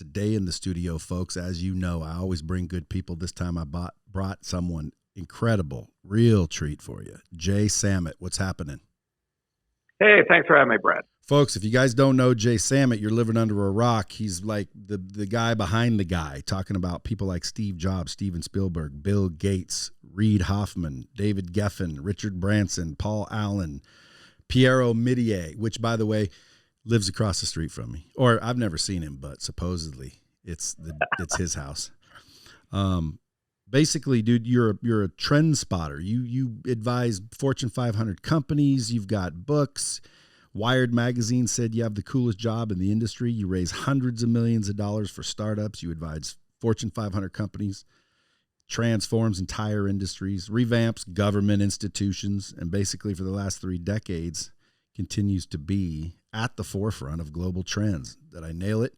today in the studio, folks. As you know, I always bring good people. This time I brought someone incredible, real treat for you. Jay Samit, what's happening? Hey, thanks for having me, Brad. Folks, if you guys don't know Jay Samit, you're living under a rock. He's like the guy behind the guy, talking about people like Steve Jobs, Steven Spielberg, Bill Gates, Reid Hoffman, David Geffen, Richard Branson, Paul Allen, Piero Midier, which, by the way, lives across the street from me. Or I've never seen him, but supposedly it's his house. Basically, dude, you're a trend spotter. You advise Fortune 500 companies. You've got books. Wired magazine said you have the coolest job in the industry. You raise hundreds of millions of dollars for startups. You advise Fortune 500 companies, transforms entire industries, revamps government institutions, and basically for the last 3 decades continues to be at the forefront of global trends. Did I nail it?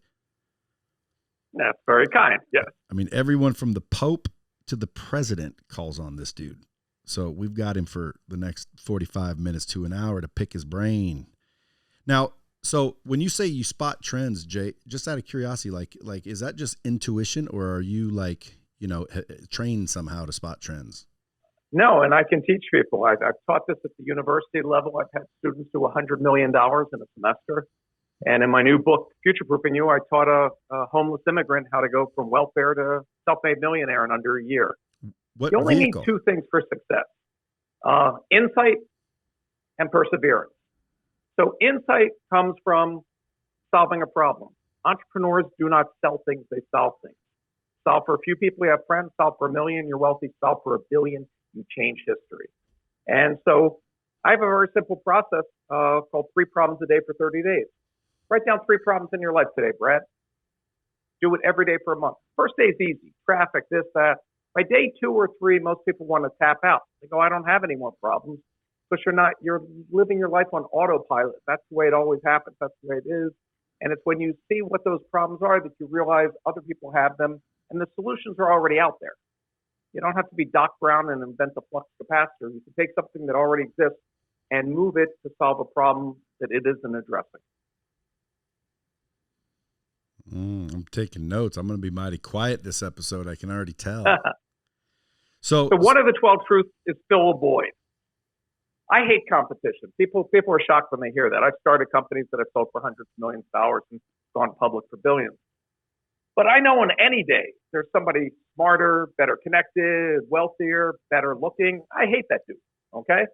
That's very kind. Yes. I mean, everyone from the Pope to the president calls on this dude. So we've got him for the next 45 minutes to an hour to pick his brain. Now, so when you say you spot trends, Jay, just out of curiosity, like is that just intuition, or are you trained somehow to spot trends? No, and I can teach people. I've taught this at the university level. I've had students do $100 million in a semester. And in my new book, Future Proofing You, I taught a homeless immigrant how to go from welfare to self-made millionaire in under a year. What you only vehicle? need 2 things for success: insight and perseverance. So insight comes from solving a problem. Entrepreneurs do not sell things, they solve things. Solve for a few people, you have friends. Solve for 1 million, you're wealthy. Solve for 1 billion, you change history. And so I have a very simple process called 3 problems a day for 30 days. Write down 3 problems in your life today, Brad. Do it every day for a month. First day is easy. Traffic, this, that. By day 2 or 3, most people want to tap out. They go, I don't have any more problems. Because you're living your life on autopilot. That's the way it always happens. That's the way it is. And it's when you see what those problems are that you realize other people have them, and the solutions are already out there. You don't have to be Doc Brown and invent the flux capacitor. You can take something that already exists and move it to solve a problem that it isn't addressing. I'm taking notes. I'm going to be mighty quiet this episode. I can already tell. So one of the 12 truths is fill a void. I hate competition. People are shocked when they hear that. I've started companies that have sold for hundreds of millions of dollars and gone public for billions. But I know on any day there's somebody smarter, better connected, wealthier, better looking. I hate that dude. Okay?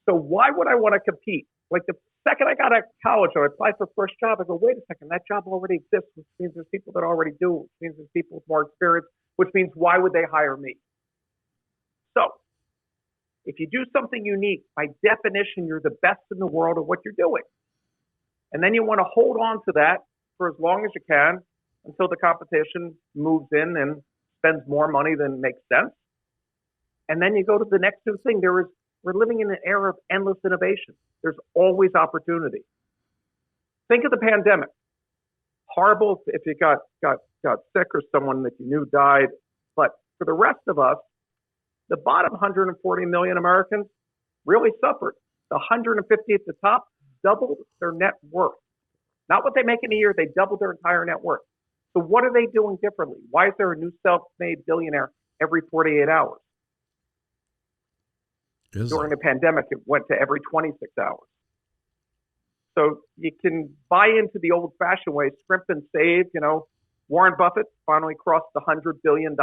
So why would I want to compete? Like the second I got out of college or I applied for first job, I go, wait a second, that job already exists, which means there's people that already do, which means there's people with more experience, which means why would they hire me? So if you do something unique, by definition, you're the best in the world at what you're doing. And then you want to hold on to that for as long as you can until the competition moves in and spends more money than makes sense. And then you go to the next new thing. We're living in an era of endless innovation. There's always opportunity. Think of the pandemic. Horrible if you got sick or someone that you knew died. But for the rest of us, the bottom 140 million Americans really suffered. The 150 at the top doubled their net worth. Not what they make in a year, they doubled their entire net worth. So what are they doing differently? Why is there a new self-made billionaire every 48 hours? During the pandemic, it went to every 26 hours. So you can buy into the old-fashioned way, scrimp and save. Warren Buffett finally crossed the $100 billion.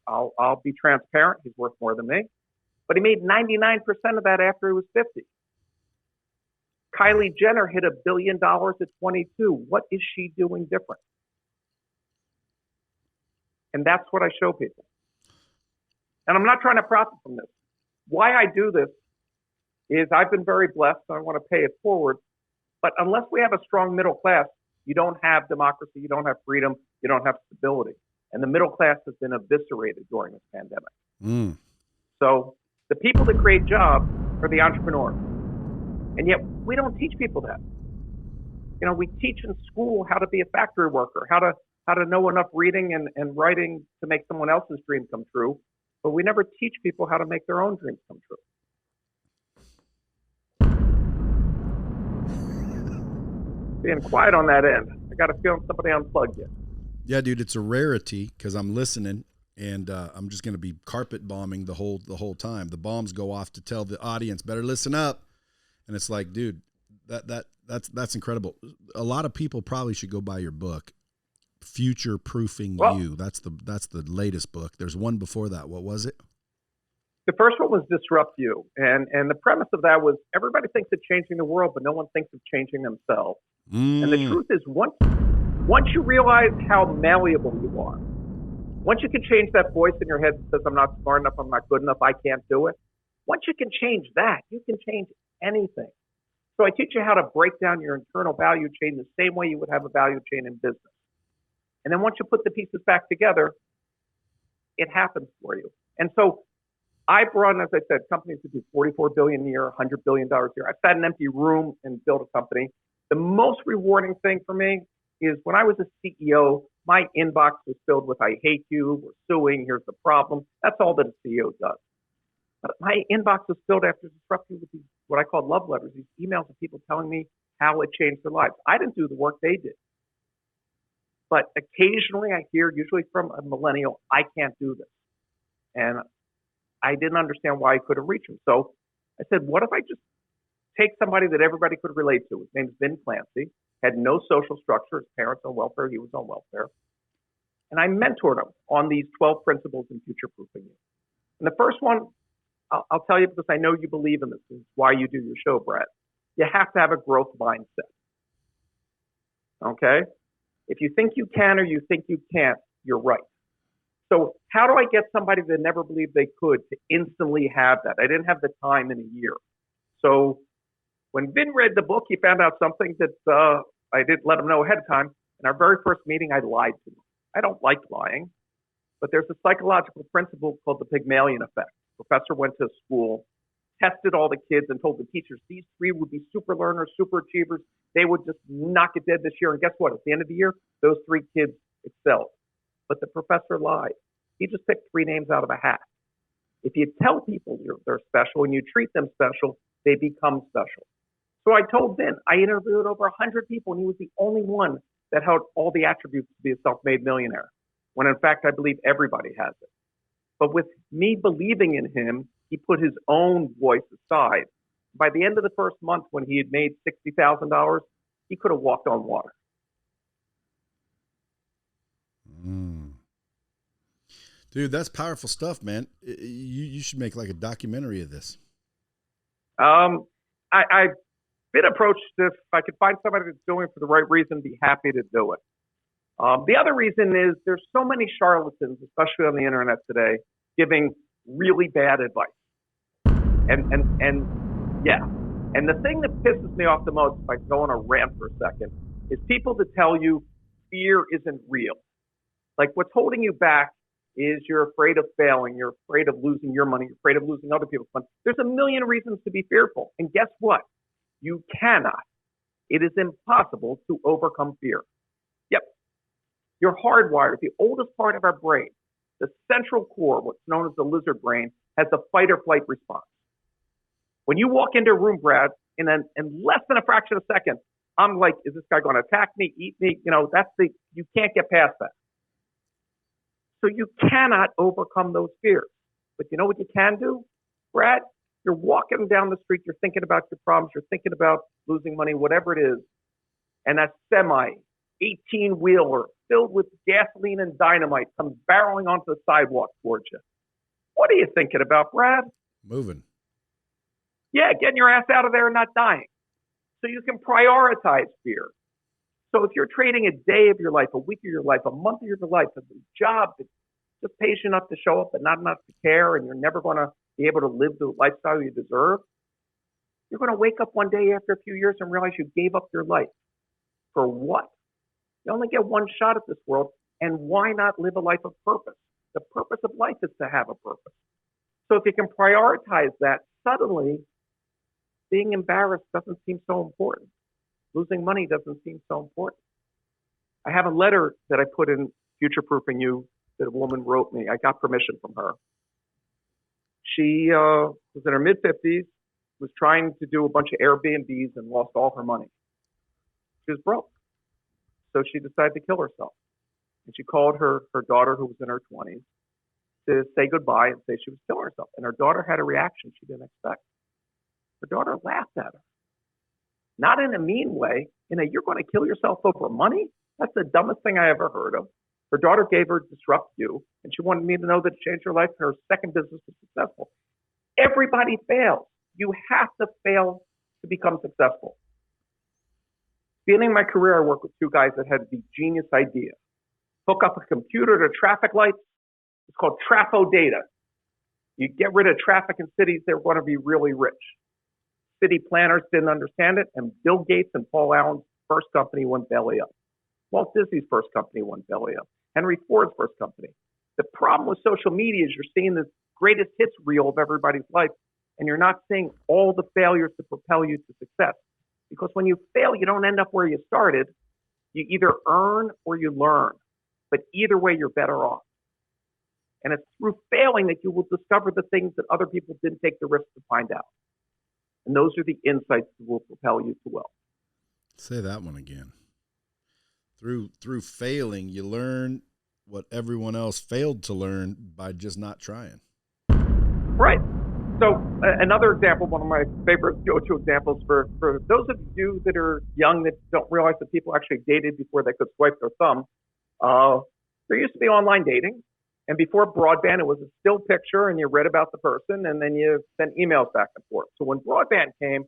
I'll be transparent. He's worth more than me. But he made 99% of that after he was 50. Kylie Jenner hit $1 billion at 22. What is she doing different? And that's what I show people. And I'm not trying to profit from this. Why I do this is I've been very blessed, and I want to pay it forward. But unless we have a strong middle class, you don't have democracy, you don't have freedom, you don't have stability. And the middle class has been eviscerated during this pandemic. So the people that create jobs are the entrepreneurs. And yet we don't teach people that. We teach in school how to be a factory worker, how to know enough reading and writing to make someone else's dream come true. But we never teach people how to make their own dreams come true. Being quiet on that end. I got a feeling somebody unplugged you. Yeah, dude, it's a rarity because I'm listening and I'm just going to be carpet bombing the whole time. The bombs go off to tell the audience better listen up, and it's like, dude, that's incredible. A lot of people probably should go buy your book, Future Proofing You. That's the latest book. There's one before that. What was it? The first one was Disrupt You, and the premise of that was everybody thinks of changing the world, but no one thinks of changing themselves. And the truth is, once you realize how malleable you are, once you can change that voice in your head that says, I'm not smart enough, I'm not good enough, I can't do it. Once you can change that, you can change anything. So I teach you how to break down your internal value chain the same way you would have a value chain in business. And then once you put the pieces back together, it happens for you. And so I've run, as I said, companies that do $44 billion a year, $100 billion a year. I've sat in an empty room and built a company. The most rewarding thing for me is when I was a CEO, my inbox was filled with, I hate you, we're suing, here's the problem. That's all that a CEO does. But my inbox was filled after disrupting with these, what I call love letters, these emails of people telling me how it changed their lives. I didn't do the work they did. But occasionally I hear, usually from a millennial, I can't do this. And I didn't understand why I couldn't reach them. So I said, what if I just take somebody that everybody could relate to? His name's Vin Clancy, had no social structure. His parents on welfare, he was on welfare. And I mentored him on these 12 principles in future proofing you. And the first one, I'll tell you because I know you believe in this. This is why you do your show, Brad. You have to have a growth mindset. Okay? If you think you can or you think you can't, you're right. So how do I get somebody that never believed they could to instantly have that? I didn't have the time in a year. So when Vin read the book, he found out something that I didn't let him know ahead of time. In our very first meeting, I lied to him. I don't like lying, but there's a psychological principle called the Pygmalion effect. Professor went to school, tested all the kids, and told the teachers these three would be super learners, super achievers. They would just knock it dead this year. And guess what? At the end of the year, those three kids excelled. But the professor lied. He just picked three names out of a hat. If you tell people they're special and you treat them special, they become special. So I told Vin, I interviewed over 100 people, and he was the only one that had all the attributes to be a self-made millionaire, when in fact I believe everybody has it. But with me believing in him, he put his own voice aside. By the end of the first month, when he had made $60,000, he could have walked on water. Dude, that's powerful stuff, man. You should make like a documentary of this. I've been approached if I could find somebody that's doing it for the right reason, be happy to do it. The other reason is there's so many charlatans, especially on the internet today, giving really bad advice. And the thing that pisses me off the most, if I can go on a rant for a second, is people that tell you fear isn't real. Like what's holding you back is you're afraid of failing, you're afraid of losing your money, you're afraid of losing other people's money. There's a million reasons to be fearful. And guess what? You cannot. It is impossible to overcome fear. Yep. You're hardwired. The oldest part of our brain, the central core, what's known as the lizard brain, has a fight or flight response. When you walk into a room, Brad, in less than a fraction of a second, I'm like, is this guy going to attack me, eat me? You can't get past that. So you cannot overcome those fears. But you know what you can do, Brad? You're walking down the street, you're thinking about your problems, you're thinking about losing money, whatever it is, and that semi 18-wheeler filled with gasoline and dynamite comes barreling onto the sidewalk towards you. What are you thinking about, Brad? Moving. Yeah, getting your ass out of there and not dying. So you can prioritize fear. So if you're trading a day of your life, a week of your life, a month of your life, a job that just pays you enough to show up but not enough to care, and you're never going to be able to live the lifestyle you deserve, you're going to wake up one day after a few years and realize you gave up your life. For what? You only get one shot at this world, and why not live a life of purpose? The purpose of life is to have a purpose. So if you can prioritize that, suddenly being embarrassed doesn't seem so important. Losing money doesn't seem so important. I have a letter that I put in Future Proofing You that a woman wrote me. I got permission from her. She was in her mid-50s, was trying to do a bunch of Airbnbs and lost all her money. She was broke. So she decided to kill herself. and she called her daughter, who was in her 20s, to say goodbye and say she was killing herself. And her daughter had a reaction she didn't expect. Her daughter laughed at her. Not in a mean way, in a you're going to kill yourself over money? That's the dumbest thing I ever heard of. Her daughter gave her Disrupt You, and she wanted me to know that it changed her life, and her second business was successful. Everybody fails. You have to fail to become successful. Beginning my career, I worked with two guys that had the genius idea. Hook up a computer to traffic lights. It's called trafo data. You get rid of traffic in cities, they're going to be really rich. City planners didn't understand it, and Bill Gates and Paul Allen's first company went belly up. Walt Disney's first company went belly up. Henry Ford's first company. The problem with social media is you're seeing this greatest hits reel of everybody's life, and you're not seeing all the failures to propel you to success. Because when you fail, you don't end up where you started. You either earn or you learn. But either way, you're better off. And it's through failing that you will discover the things that other people didn't take the risk to find out. And those are the insights that will propel you to wealth. Say that one again. Through failing, you learn what everyone else failed to learn by just not trying. Right. So another example, one of my favorite go-to examples for those of you that are young that don't realize that people actually dated before they could swipe their thumb, there used to be online dating. And before broadband, it was a still picture and you read about the person and then you sent emails back and forth. So when broadband came,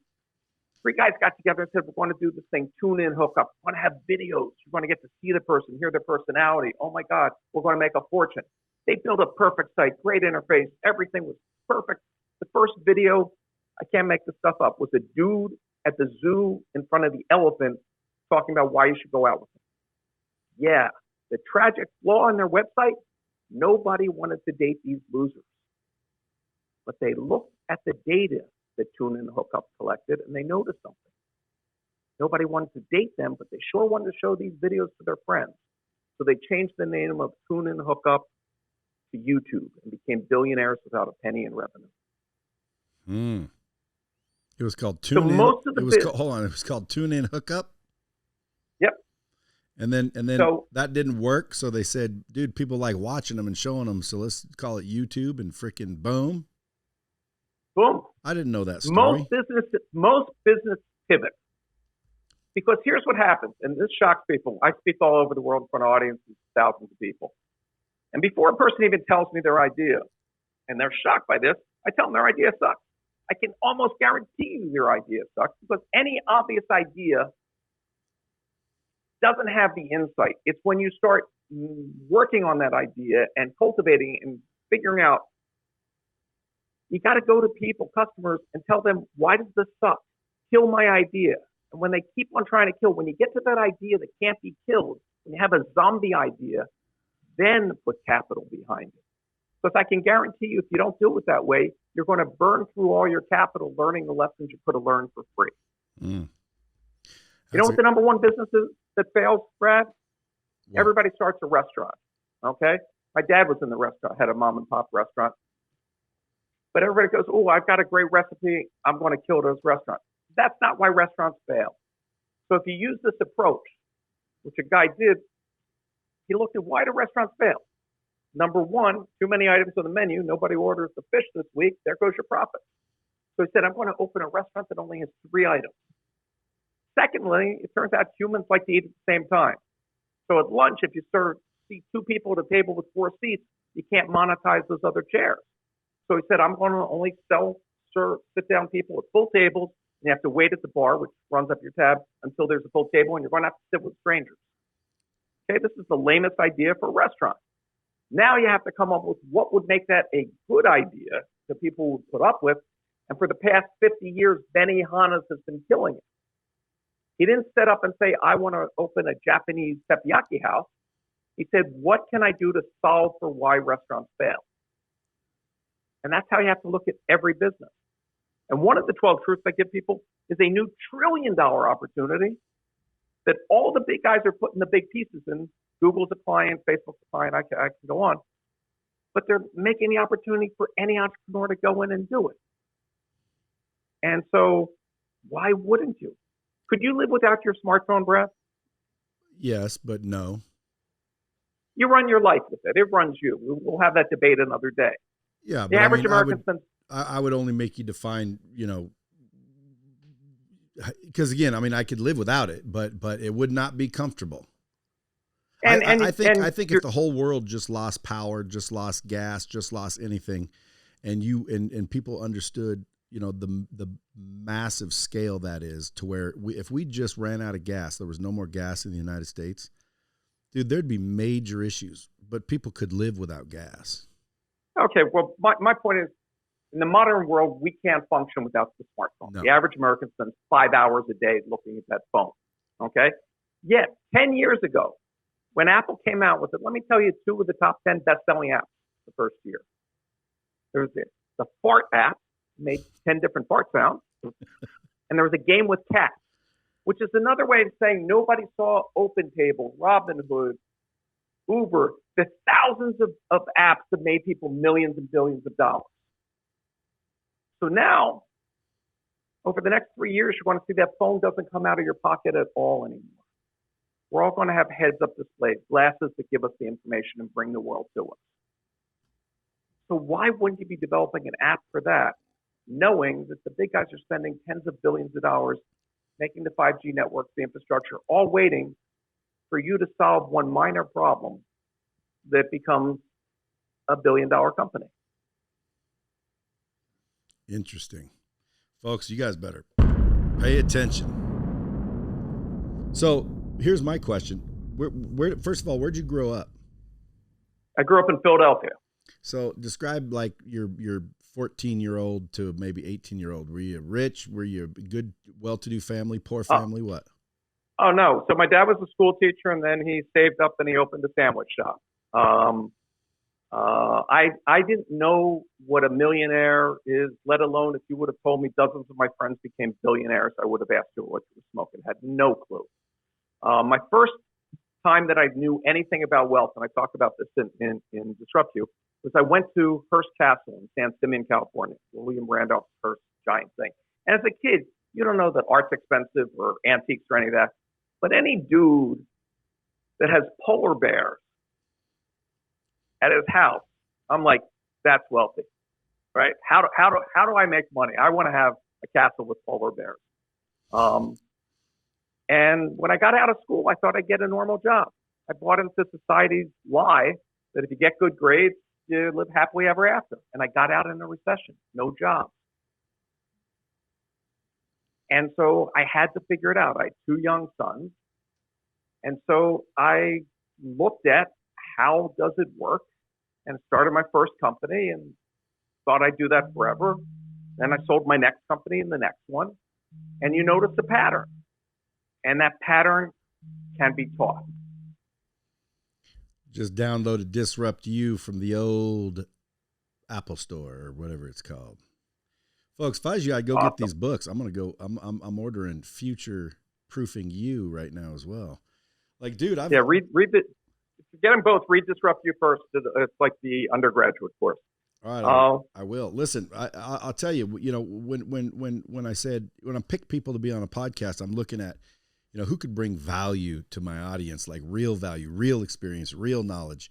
three guys got together and said, we want to do this thing, tune in, hook up. We want to have videos. We want to get to see the person, hear their personality. Oh my God, we're going to make a fortune. They built a perfect site, great interface. Everything was perfect. The first video, I can't make this stuff up, was a dude at the zoo in front of the elephant talking about why you should go out with him. Yeah, the tragic flaw in their website, nobody wanted to date these losers. But they looked at the data that Tune In Hookup collected and they noticed something. Nobody wanted to date them, but they sure wanted to show these videos to their friends. So they changed the name of Tune In Hookup to YouTube and became billionaires without a penny in revenue. It was called Tune In. It was called Tune In Hookup. Yep. And then that didn't work, so they said, dude, people like watching them and showing them, so let's call it YouTube, and freaking boom. Boom. I didn't know that story. Most business pivot. Because here's what happens, and this shocks people. I speak all over the world in front of audiences, thousands of people. And before a person even tells me their idea, and they're shocked by this, I tell them their idea sucks. I can almost guarantee you their idea sucks because any obvious idea doesn't have the insight. It's when you start working on that idea and cultivating and figuring out, you got to go to people, customers, and tell them, why does this suck? Kill my idea. And when they keep on trying to kill, when you get to that idea that can't be killed, when you have a zombie idea, then put capital behind it. Because I can guarantee you, if you don't do it that way, you're going to burn through all your capital learning the lessons you could have learned for free. You know what the number one business is that fails, Brad? Yeah. Everybody starts a restaurant, okay? My dad was in the restaurant, had a mom and pop restaurant. But everybody goes, oh, I've got a great recipe. I'm going to kill those restaurants. That's not why restaurants fail. So if you use this approach, which a guy did, he looked at why do restaurants fail? Number one, too many items on the menu. Nobody orders the fish this week. There goes your profit. So he said, I'm going to open a restaurant that only has 3 items. Secondly, it turns out humans like to eat at the same time. So at lunch, if you see 2 people at a table with 4 seats, you can't monetize those other chairs. So he said, I'm going to only serve sit-down people at full tables, and you have to wait at the bar, which runs up your tab, until there's a full table, and you're going to have to sit with strangers. Okay, this is the lamest idea for a restaurant. Now you have to come up with what would make that a good idea that people would put up with. And for the past 50 years, Benny Hannes has been killing it. He didn't set up and say, I want to open a Japanese teppanyaki house. He said, what can I do to solve for why restaurants fail? And that's how you have to look at every business. And one of the 12 truths I give people is a new $1 trillion opportunity that all the big guys are putting the big pieces in. Google's a client, Facebook's a client, I can go on. But they're making the opportunity for any entrepreneur to go in and do it. And so why wouldn't you? Could you live without your smartphone, Brad? Yes, but no. You run your life with it. It runs you. We'll have that debate another day. Yeah, The but average American spends. I would only make you define, because again, I mean, I could live without it, but it would not be comfortable. I think if the whole world just lost power, just lost gas, just lost anything, and people understood, the massive scale that is, to where if we just ran out of gas, there was no more gas in the United States, dude, there'd be major issues, but people could live without gas. Okay, well, my point is, in the modern world, we can't function without the smartphone. No. The average American spends 5 hours a day looking at that phone, okay? Yet, 10 years ago, when Apple came out with it, let me tell you 2 of the top 10 best-selling apps the first year. There was the fart app, made 10 different fart sounds, and there was a game with cats, which is another way of saying nobody saw OpenTable, Robinhood, Uber, the thousands of apps that made people millions and billions of dollars. So now, over the next 3 years, you're going to see that phone doesn't come out of your pocket at all anymore. We're all going to have heads-up displays, glasses that give us the information and bring the world to us. So why wouldn't you be developing an app for that, knowing that the big guys are spending tens of billions of dollars making the 5G networks, the infrastructure, all waiting for you to solve one minor problem that becomes a billion-dollar company? Interesting. Folks, you guys better pay attention. So here's my question. Where first of all, where'd you grow up? I grew up in Philadelphia. So describe like your 14-year-old to maybe 18-year-old. Were you rich? Were you a good, well-to-do family, poor family? What? Oh, no. So my dad was a school teacher, and then he saved up and he opened a sandwich shop. I didn't know what a millionaire is, let alone if you would have told me dozens of my friends became billionaires, I would have asked you what you were smoking. Had no clue. My first time that I knew anything about wealth, and I talk about this in Disrupt You, was I went to Hearst Castle in San Simeon, California, William Randolph's Hearst giant thing. And as a kid, you don't know that art's expensive or antiques or any of that. But any dude that has polar bears at his house, I'm like, that's wealthy, right? How do I make money? I want to have a castle with polar bears. And when I got out of school, I thought I'd get a normal job. I bought into society's lie that if you get good grades, you live happily ever after. And I got out in a recession, no job. And so I had to figure it out. I had 2 young sons. And so I looked at how does it work and started my first company and thought I'd do that forever. Then I sold my next company and the next one. And you notice a pattern. And that pattern can be taught. Just download Disrupt You from the old Apple Store or whatever it's called. Folks, if I was you, I'd go get these books. I'm gonna go. I'm ordering Future Proofing You right now as well. Like, dude, read the. If you get them both, read Disrupt You first. It's like the undergraduate course. All right, I will. Listen, I'll tell you. When I pick people to be on a podcast, I'm looking at, who could bring value to my audience, like real value, real experience, real knowledge.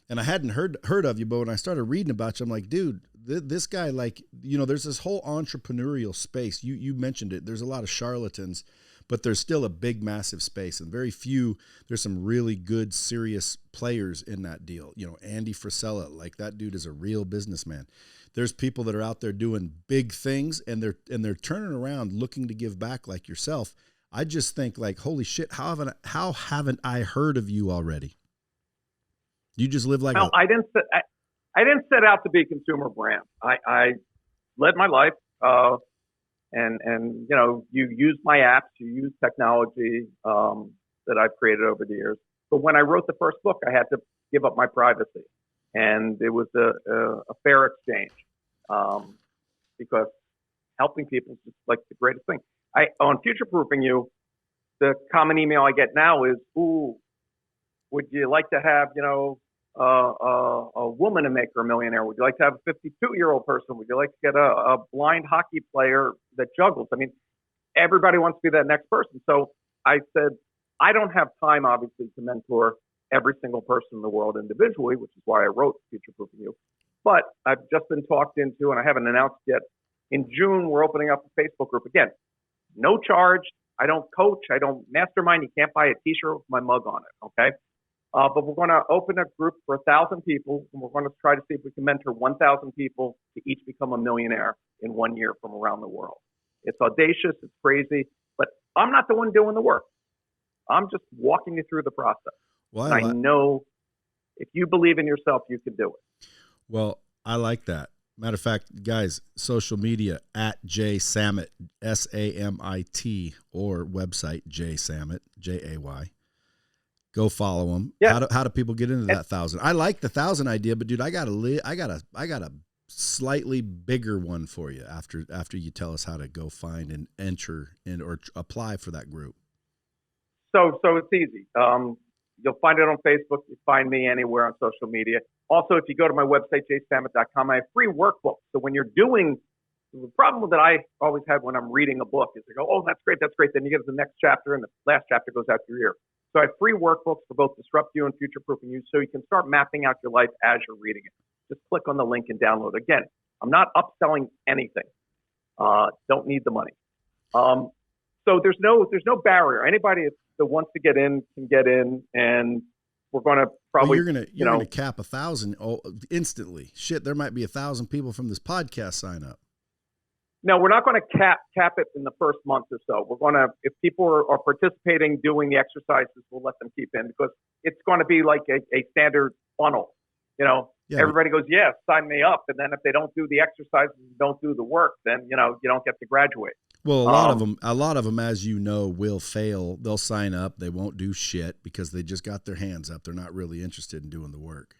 And I hadn't heard of you, but when I started reading about you, I'm like, dude, this guy, like, there's this whole entrepreneurial space. You mentioned it. There's a lot of charlatans, but there's still a big, massive space, and very few. There's some really good, serious players in that deal. Andy Frisella, like, that dude is a real businessman. There's people that are out there doing big things, and they're turning around looking to give back, like yourself. I just think, like, holy shit, how haven't I heard of you already? You just live like I didn't set out to be a consumer brand. I led my life, and you use my apps, you use technology that I've created over the years. But when I wrote the first book, I had to give up my privacy, and it was a fair exchange because helping people is just like the greatest thing. On Future Proofing You, the common email I get now is, "Ooh, would you like to have a woman to make her a millionaire? Would you like to have a 52-year-old person? Would you like to get a blind hockey player that juggles?" I mean, everybody wants to be that next person. So I said, I don't have time, obviously, to mentor every single person in the world individually, which is why I wrote Future Proofing You. But I've just been talked into, and I haven't announced yet. In June, we're opening up a Facebook group again. No charge. I don't coach. I don't mastermind. You can't buy a T-shirt with my mug on it. Okay. But we're going to open a group for 1,000 people, and we're going to try to see if we can mentor 1,000 people to each become a millionaire in 1 year from around the world. It's audacious. It's crazy. But I'm not the one doing the work. I'm just walking you through the process. Well, I know if you believe in yourself, you can do it. Well, I like that. Matter of fact, guys, social media at Jay Samit, SAMIT, or website Jay Samit, JAY. Go follow him. Yeah. How do people get into that 1,000? I like the 1,000 idea, but dude, I got a slightly bigger one for you after you tell us how to go find and enter or apply for that group. So it's easy. You'll find it on Facebook. You find me anywhere on social media. Also, if you go to my website, jaysamit.com, I have free workbooks. So when you're doing, the problem that I always have when I'm reading a book is I go, oh, that's great. Then you get to the next chapter, and the last chapter goes out your ear. So I have free workbooks for both Disrupt You and Future Proofing You, so you can start mapping out your life as you're reading it. Just click on the link and download. Again, I'm not upselling anything. Don't need the money. So there's no barrier. Anybody that wants to get in can get in, and we're going to probably you're going to cap 1,000 instantly. Shit, there might be 1,000 people from this podcast sign up. No, we're not going to cap it in the first month or so. We're going to, if people are participating, doing the exercises, we'll let them keep in, because it's going to be like a standard funnel. Everybody goes, yes, sign me up. And then if they don't do the exercises, don't do the work, then, you don't get to graduate. Well, a lot of them, as you know, will fail. They'll sign up. They won't do shit because they just got their hands up. They're not really interested in doing the work.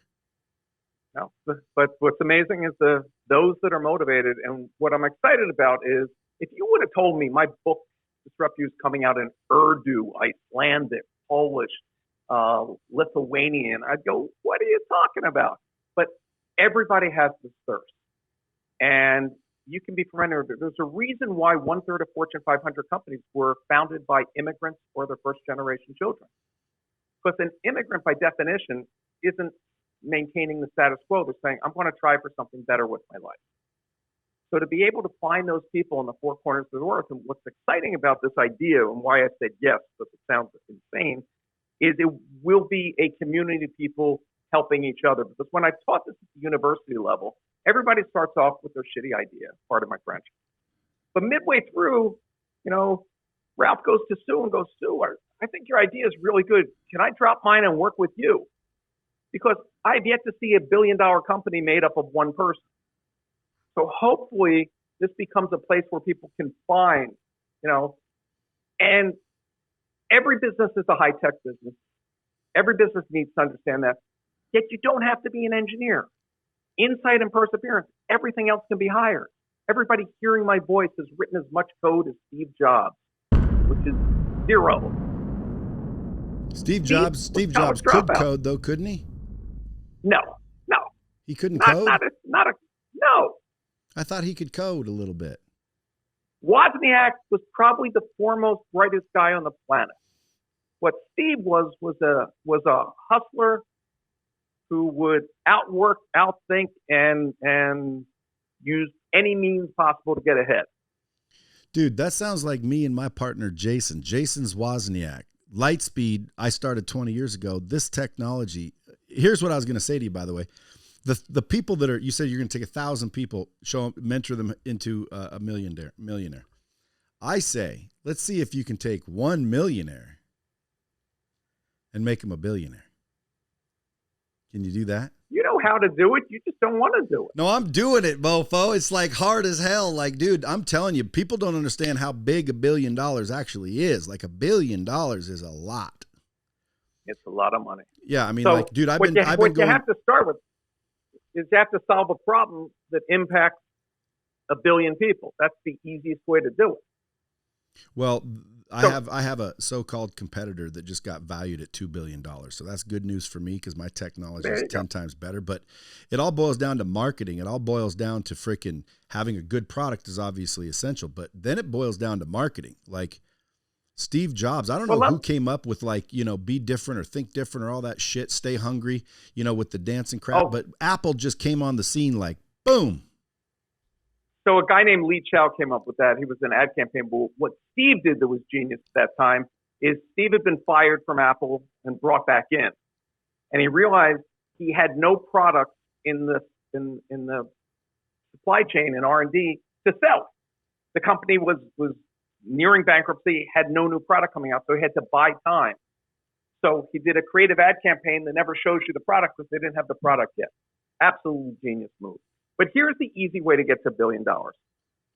No, but what's amazing is those that are motivated. And what I'm excited about is, if you would have told me my book, Disrupt You, is coming out in Urdu, Icelandic, Polish, Lithuanian, I'd go, what are you talking about? But everybody has this thirst. And you can be from anywhere. There's a reason why 1/3 of Fortune 500 companies were founded by immigrants or their first generation children. Because an immigrant, by definition, isn't maintaining the status quo. They're saying, I'm going to try for something better with my life. So to be able to find those people in the four corners of the earth, and what's exciting about this idea and why I said yes, because it sounds insane, is it will be a community of people helping each other. Because when I taught this at the university level, everybody starts off with their shitty idea, part of my French. But midway through, Ralph goes to Sue and goes, Sue, I think your idea is really good. Can I drop mine and work with you? Because I've yet to see a $1 billion company made up of one person. So hopefully this becomes a place where people can find, and every business is a high-tech business. Every business needs to understand that. Yet you don't have to be an engineer. Insight and perseverance, everything else can be hired. Everybody hearing my voice has written as much code as Steve Jobs, which is zero. Steve Jobs could code, though, couldn't he? No. He couldn't code? No. I thought he could code a little bit. Wozniak was probably the foremost brightest guy on the planet. What Steve was a hustler who would outwork, outthink, and use any means possible to get ahead. Dude, that sounds like me and my partner, Jason. Jason's Wozniak. LightSpeed, I started 20 years ago. This technology, here's what I was going to say to you, by the way. The people that you said you're going to take 1,000 people, mentor them into a millionaire. I say, let's see if you can take 1 millionaire and make him a billionaire. Can you do that? You know how to do it. You just don't want to do it. No, I'm doing it, mofo. It's like hard as hell. Like, dude, I'm telling you, people don't understand how big $1 billion actually is. Like $1 billion is a lot. It's a lot of money. Yeah, I mean, so dude, what you have to start with is you have to solve a problem that impacts 1 billion people. That's the easiest way to do it. Well, I have a so-called competitor that just got valued at $2 billion. So that's good news for me because my technology is 10 times better. But it all boils down to marketing. It all boils down to freaking having a good product is obviously essential. But then it boils down to marketing. Like, Steve Jobs, I don't know who came up with like, be different or think different or all that shit, stay hungry, with the dancing crap, but Apple just came on the scene like, boom. So a guy named Lee Chow came up with that. He was an ad campaign. But what Steve did that was genius at that time is Steve had been fired from Apple and brought back in. And he realized he had no product in the supply chain and R&D to sell. The company was nearing bankruptcy, had no new product coming out, so he had to buy time. So he did a creative ad campaign that never shows you the product because they didn't have the product yet. Absolute genius move. But here's the easy way to get to $1 billion.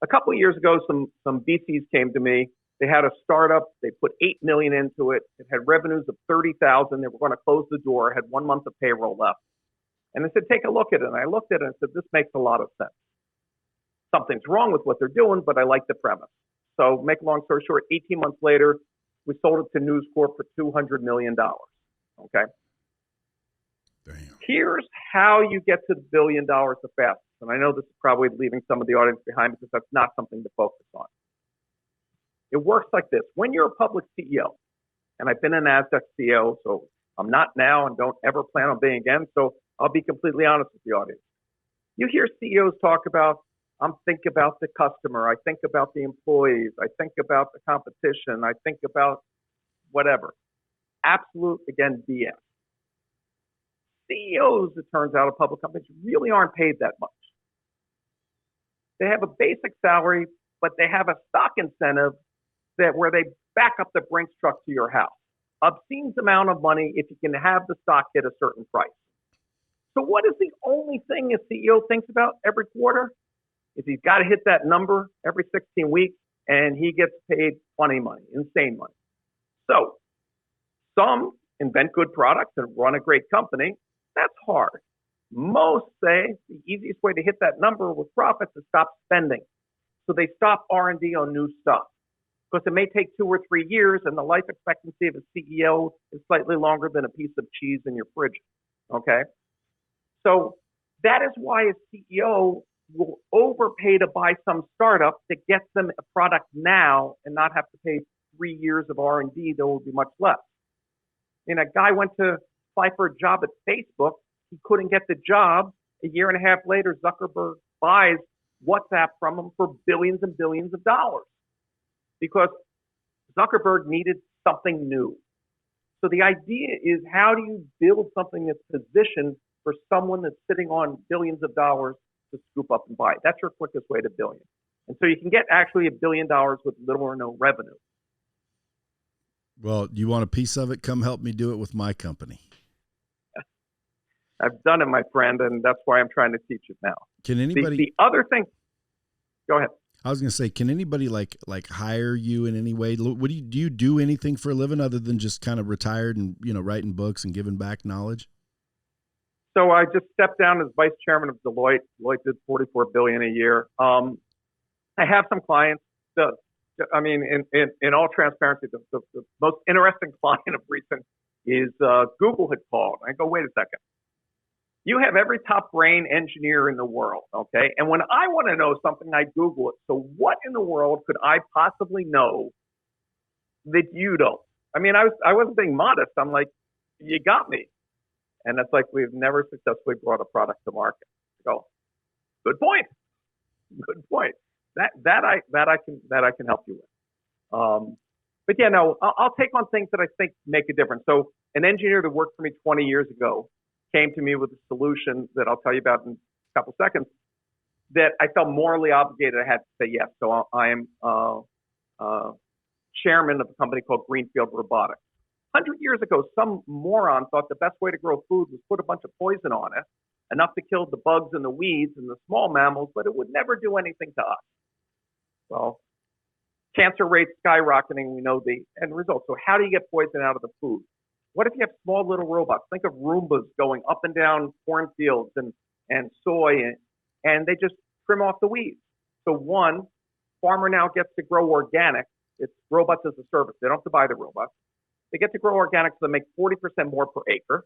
A couple of years ago, some VCs came to me. They had a startup. They put $8 million into it. It had revenues of $30,000. They were going to close the door. Had 1 month of payroll left. And they said, take a look at it. And I looked at it and said, this makes a lot of sense. Something's wrong with what they're doing, but I like the premise. So make a long story short, 18 months later, we sold it to News Corp for $200 million. Okay. Damn. Here's how you get to $1 billion the fastest. And I know this is probably leaving some of the audience behind because that's not something to focus on. It works like this. When you're a public CEO, and I've been a NASDAQ CEO, so I'm not now and don't ever plan on being again, so I'll be completely honest with the audience. You hear CEOs talk about, think about the customer, I think about the employees, I think about the competition, I think about whatever. Absolute, again, BS. CEOs, it turns out, of public companies really aren't paid that much. They have a basic salary, but they have a stock incentive where they back up the Brinks truck to your house. Obscene amount of money if you can have the stock hit a certain price. So what is the only thing a CEO thinks about every quarter? Is he's got to hit that number every 16 weeks, and he gets paid funny money, insane money. So some invent good products and run a great company. That's hard. Most say the easiest way to hit that number with profits is stop spending. So they stop R&D on new stuff because it may take 2 or 3 years, and the life expectancy of a CEO is slightly longer than a piece of cheese in your fridge. Okay? So that is why a CEO will overpay to buy some startup that gets them a product now and not have to pay 3 years of R&D that will be much less. A guy went to apply for a job at Facebook. He couldn't get the job. A year and a half later, Zuckerberg buys WhatsApp from him for billions and billions of dollars because Zuckerberg needed something new. So the idea is, how do you build something that's positioned for someone that's sitting on billions of dollars to scoop up and buy? That's your quickest way to $1 billion. And so you can get actually $1 billion with little or no revenue. Well, you want a piece of it? Come help me do it with my company. I've done it, my friend, and that's why I'm trying to teach it now. Can anybody? The other thing. Go ahead. I was going to say, can anybody like hire you in any way? Do you do anything for a living other than just kind of retired and writing books and giving back knowledge? So I just stepped down as vice chairman of Deloitte. Deloitte did $44 billion a year. I have some clients. In all transparency, the most interesting client of recent is Google had called. I go, wait a second. You have every top brain engineer in the world, okay? And when I want to know something, I Google it. So what in the world could I possibly know that you don't? I wasn't being modest. I'm like, you got me. And it's like, we've never successfully brought a product to market. I go, good point. Good point. That I can help you with. But yeah, no, I'll take on things that I think make a difference. So an engineer that worked for me 20 years ago came to me with a solution that I'll tell you about in a couple seconds that I felt morally obligated. I had to say yes. So I am chairman of a company called Greenfield Robotics. 100 years ago, some moron thought the best way to grow food was put a bunch of poison on it, enough to kill the bugs and the weeds and the small mammals, but it would never do anything to us. Well, cancer rates skyrocketing, we know the end result. So how do you get poison out of the food? What if you have small little robots? Think of Roombas going up and down cornfields and soy, and they just trim off the weeds. So one, farmer now gets to grow organic. It's robots as a service. They don't have to buy the robots. They get to grow organic, so they make 40% more per acre.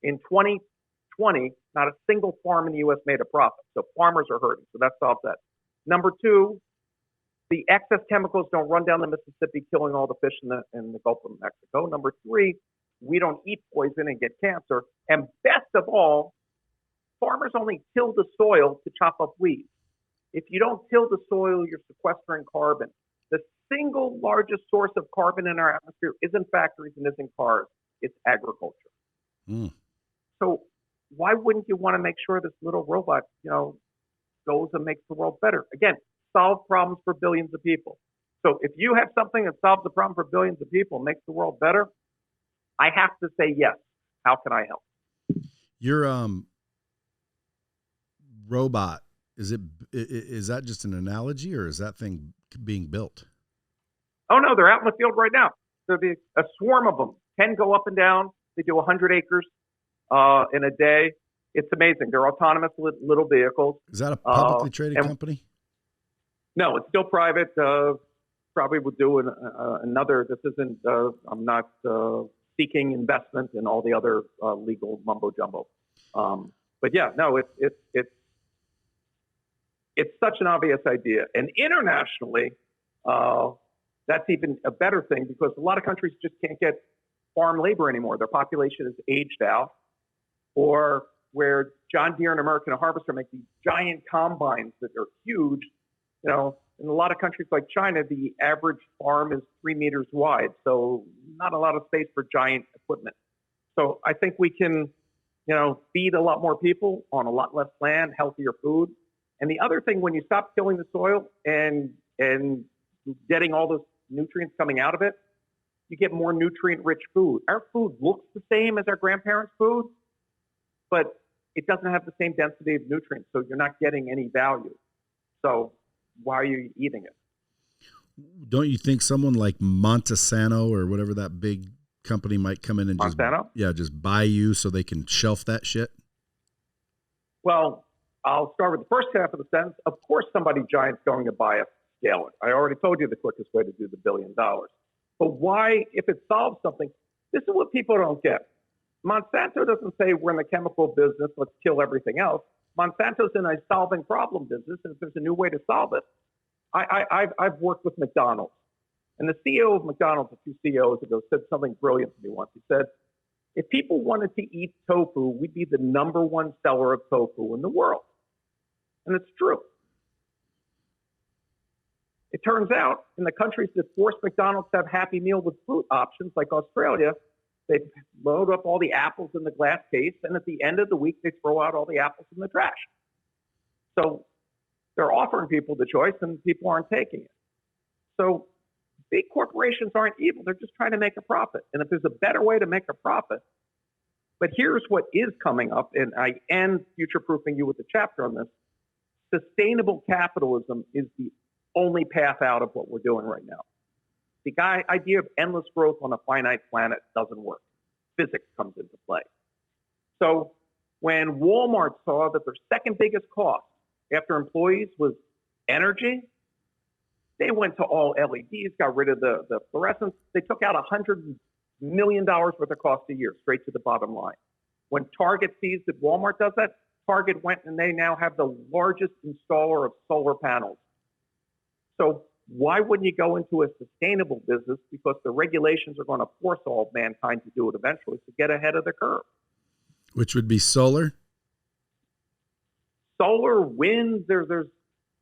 In 2020, not a single farm in the U.S. made a profit. So farmers are hurting. So that solves that. Number two, the excess chemicals don't run down the Mississippi, killing all the fish in the Gulf of Mexico. Number three, we don't eat poison and get cancer. And best of all, farmers only till the soil to chop up weeds. If you don't till the soil, you're sequestering carbon. The single largest source of carbon in our atmosphere isn't factories and isn't cars. It's agriculture. Mm. So why wouldn't you want to make sure this little robot, goes and makes the world better? Again, solve problems for billions of people. So if you have something that solves the problem for billions of people, makes the world better, I have to say yes. How can I help? Your robot, is that just an analogy, or is that thing being built? Oh no, they're out in the field right now. There'll be a swarm of them. 10 go up and down. They do 100 acres in a day. It's amazing. They're autonomous little vehicles. Is that a publicly traded company? No, it's still private. Probably would do another. This isn't. I'm not seeking investment in all the other legal mumbo jumbo. But yeah, no, it's such an obvious idea, and internationally, that's even a better thing because a lot of countries just can't get farm labor anymore. Their population is aged out, or where John Deere and American Harvester make these giant combines that are huge. In a lot of countries like China, the average farm is 3 meters wide, so not a lot of space for giant equipment. So I think we can, feed a lot more people on a lot less land, healthier food. And the other thing, when you stop killing the soil and getting all those nutrients coming out of it, you get more nutrient-rich food. Our food looks the same as our grandparents' food, but it doesn't have the same density of nutrients, so you're not getting any value. So why are you eating it? Don't you think someone like Monsanto or whatever that big company might come in and just buy you so they can shelf that shit? Well, I'll start with the first half of the sentence. Of course, somebody giant's going to buy it, scale it. I already told you the quickest way to do the $1 billion. But why, if it solves something, this is what people don't get. Monsanto doesn't say we're in the chemical business, let's kill everything else. Monsanto's in a solving problem business, and if there's a new way to solve it, I've worked with McDonald's. And the CEO of McDonald's a few CEOs ago said something brilliant to me once. He said, if people wanted to eat tofu, we'd be the #1 seller of tofu in the world. And it's true. It turns out in the countries that force McDonald's to have Happy Meal with fruit options, like Australia, they load up all the apples in the glass case, and at the end of the week, they throw out all the apples in the trash. So they're offering people the choice, and people aren't taking it. So big corporations aren't evil. They're just trying to make a profit. And if there's a better way to make a profit, but here's what is coming up, and I end future-proofing you with a chapter on this. Sustainable capitalism is the only path out of what we're doing right now. The idea of endless growth on a finite planet doesn't work. Physics comes into play. So when Walmart saw that their second biggest cost after employees was energy, they went to all LEDs, got rid of the fluorescents. They took out $100 million worth of cost a year, straight to the bottom line. When Target sees that Walmart does that, Target went and they now have the largest installer of solar panels. So why wouldn't you go into a sustainable business? Because the regulations are going to force all of mankind to do it eventually to get ahead of the curve. Which would be solar? Solar, wind, there's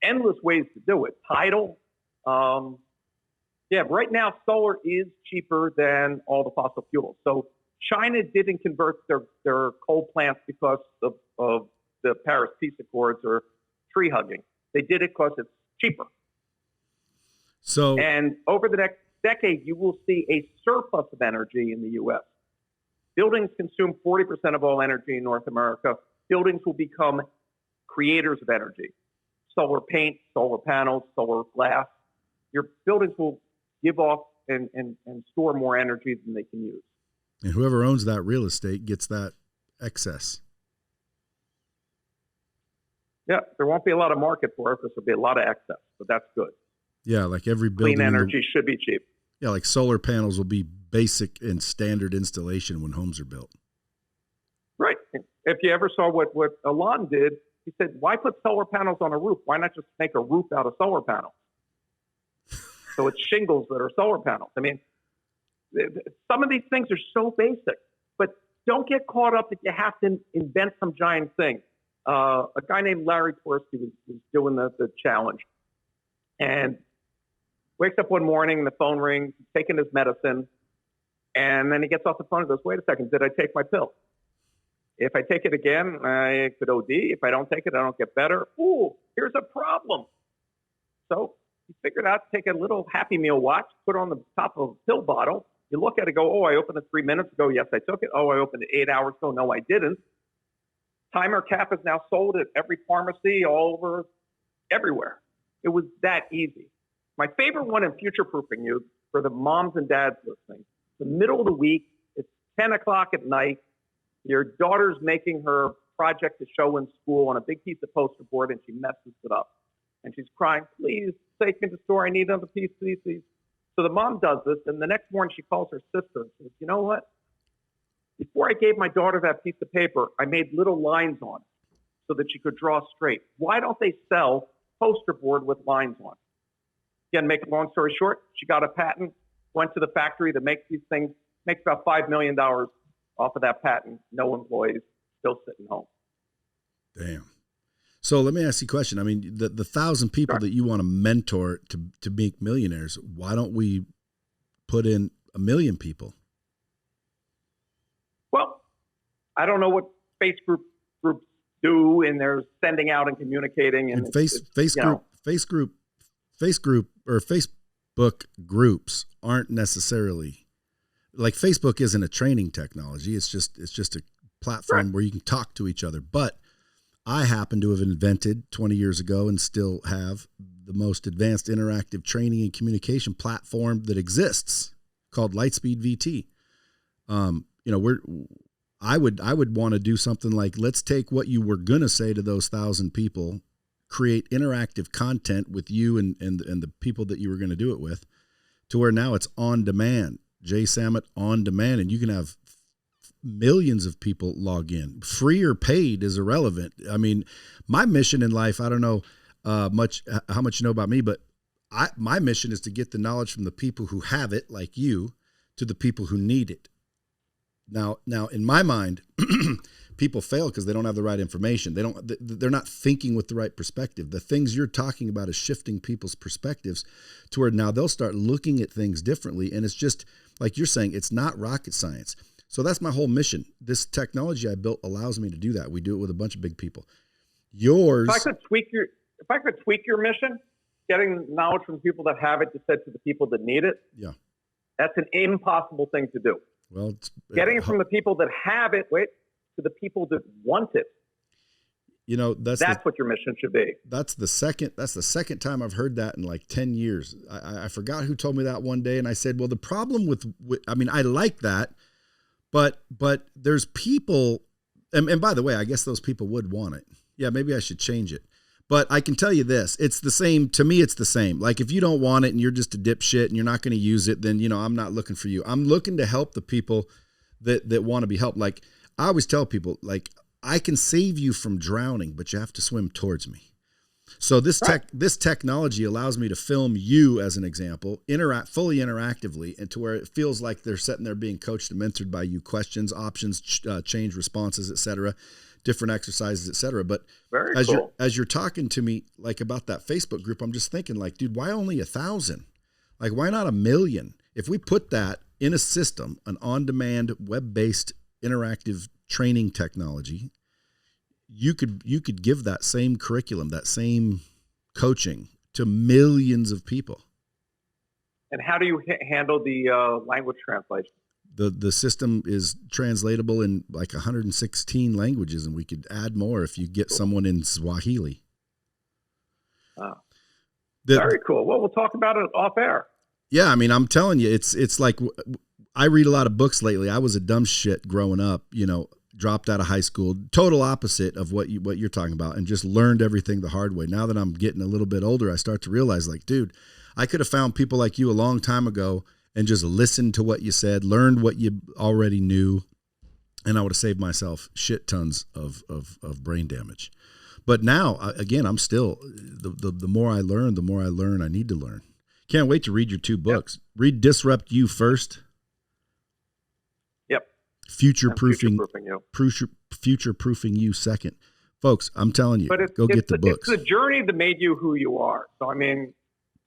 endless ways to do it. Tidal. Right now solar is cheaper than all the fossil fuels. So China didn't convert their coal plants because of the Paris Peace Accords or tree hugging. They did it because it's cheaper. And over the next decade, you will see a surplus of energy in the U.S. Buildings consume 40% of all energy in North America. Buildings will become creators of energy. Solar paint, solar panels, solar glass. Your buildings will give off and store more energy than they can use. And whoever owns that real estate gets that excess. Yeah, there won't be a lot of market for it because there'll be a lot of excess, but that's good. Yeah, like every building. Clean energy should be cheap. Yeah, like solar panels will be basic and standard installation when homes are built. Right. If you ever saw what Elon did, he said, why put solar panels on a roof? Why not just make a roof out of solar panels? So it's shingles that are solar panels. I mean, some of these things are so basic, but don't get caught up that you have to invent some giant thing. A guy named Larry Tversky was doing the challenge, and wakes up one morning, the phone rings, he's taking his medicine, and then he gets off the phone and goes, wait a second, did I take my pill? If I take it again, I could OD. If I don't take it, I don't get better. Ooh, here's a problem. So he figured out to take a little Happy Meal watch, put it on the top of a pill bottle. You look at it, go, oh, I opened it 3 minutes ago. Yes, I took it. Oh, I opened it 8 hours ago. No, I didn't. Timer cap is now sold at every pharmacy all over, everywhere. It was that easy. My favorite one in future-proofing you for the moms and dads listening, the middle of the week, it's 10 o'clock at night, your daughter's making her project to show in school on a big piece of poster board, and she messes it up. And she's crying, please take me to the store. I need another piece, please, please. So the mom does this, and the next morning she calls her sister and says, you know what? Before I gave my daughter that piece of paper, I made little lines on it so that she could draw straight. Why don't they sell poster board with lines on it? Again, make a long story short, she got a patent, went to the factory that makes these things, makes about $5 million off of that patent, no employees, still sitting home. Damn. So let me ask you a question. I mean, the 1,000 people Sure. that you want to mentor to make millionaires, why don't we put in 1 million people? Well, I don't know what groups do, and they're sending out and communicating. And Facebook groups aren't necessarily like Facebook isn't a training technology. It's just a platform Right. where you can talk to each other. But I happen to have invented 20 years ago and still have the most advanced interactive training and communication platform that exists called LightSpeed VT. I would want to do something like, let's take what you were going to say to those 1,000 people, create interactive content with you and the people that you were going to do it with, to where now it's on demand. Jay Samit on demand, and you can have millions of people log in. Free or paid is irrelevant. I mean, my mission in life, I don't know how much you know about me, but my mission is to get the knowledge from the people who have it, like you, to the people who need it. Now, in my mind, people fail because they don't have the right information. They're not thinking with the right perspective. The things you're talking about is shifting people's perspectives to where now they'll start looking at things differently. And it's just like you're saying, it's not rocket science. So that's my whole mission. This technology I built allows me to do that. We do it with a bunch of big people. Yours. If I could tweak your mission, getting knowledge from people that have it to said to the people that need it. Yeah. That's an impossible thing to do. Well, Getting it from the people that have it, to the people that want it. That's what your mission should be. That's the second time I've heard that in like 10 years. I forgot who told me that one day. And I said, well, the problem with I mean, I like that, but there's people, and by the way, I guess those people would want it. Yeah, maybe I should change it. But I can tell you this, it's the same. To me, it's the same. Like if you don't want it and you're just a dipshit and you're not going to use it, then, I'm not looking for you. I'm looking to help the people that want to be helped. Like I always tell people, like I can save you from drowning, but you have to swim towards me. So this technology allows me to film you as an example, fully interactively, and to where it feels like they're sitting there being coached and mentored by you, questions, options, change responses, etc., different exercises, etc. But as you're talking to me like about that Facebook group, I'm just thinking like, dude, why only 1,000? Like, why not 1 million? If we put that in a system, an on-demand, web-based, interactive training technology, you could give that same curriculum, that same coaching to millions of people. And how do you handle the language translation? The system is translatable in like 116 languages, and we could add more if you get someone in Swahili. Wow. Very cool. Well, we'll talk about it off air. Yeah, I mean, I'm telling you, it's like I read a lot of books lately. I was a dumb shit growing up, dropped out of high school, total opposite of what you're talking about, and just learned everything the hard way. Now that I'm getting a little bit older, I start to realize like, dude, I could have found people like you a long time ago and just listened to what you said, learned what you already knew, and I would have saved myself shit tons of brain damage. But now, again, I'm still, the more I learn, I need to learn. Can't wait to read your 2 books. Yep. Read Disrupt You first. Yep. Future-proofing you second. Folks, I'm telling you, go get the books. It's the journey that made you who you are. So, I mean,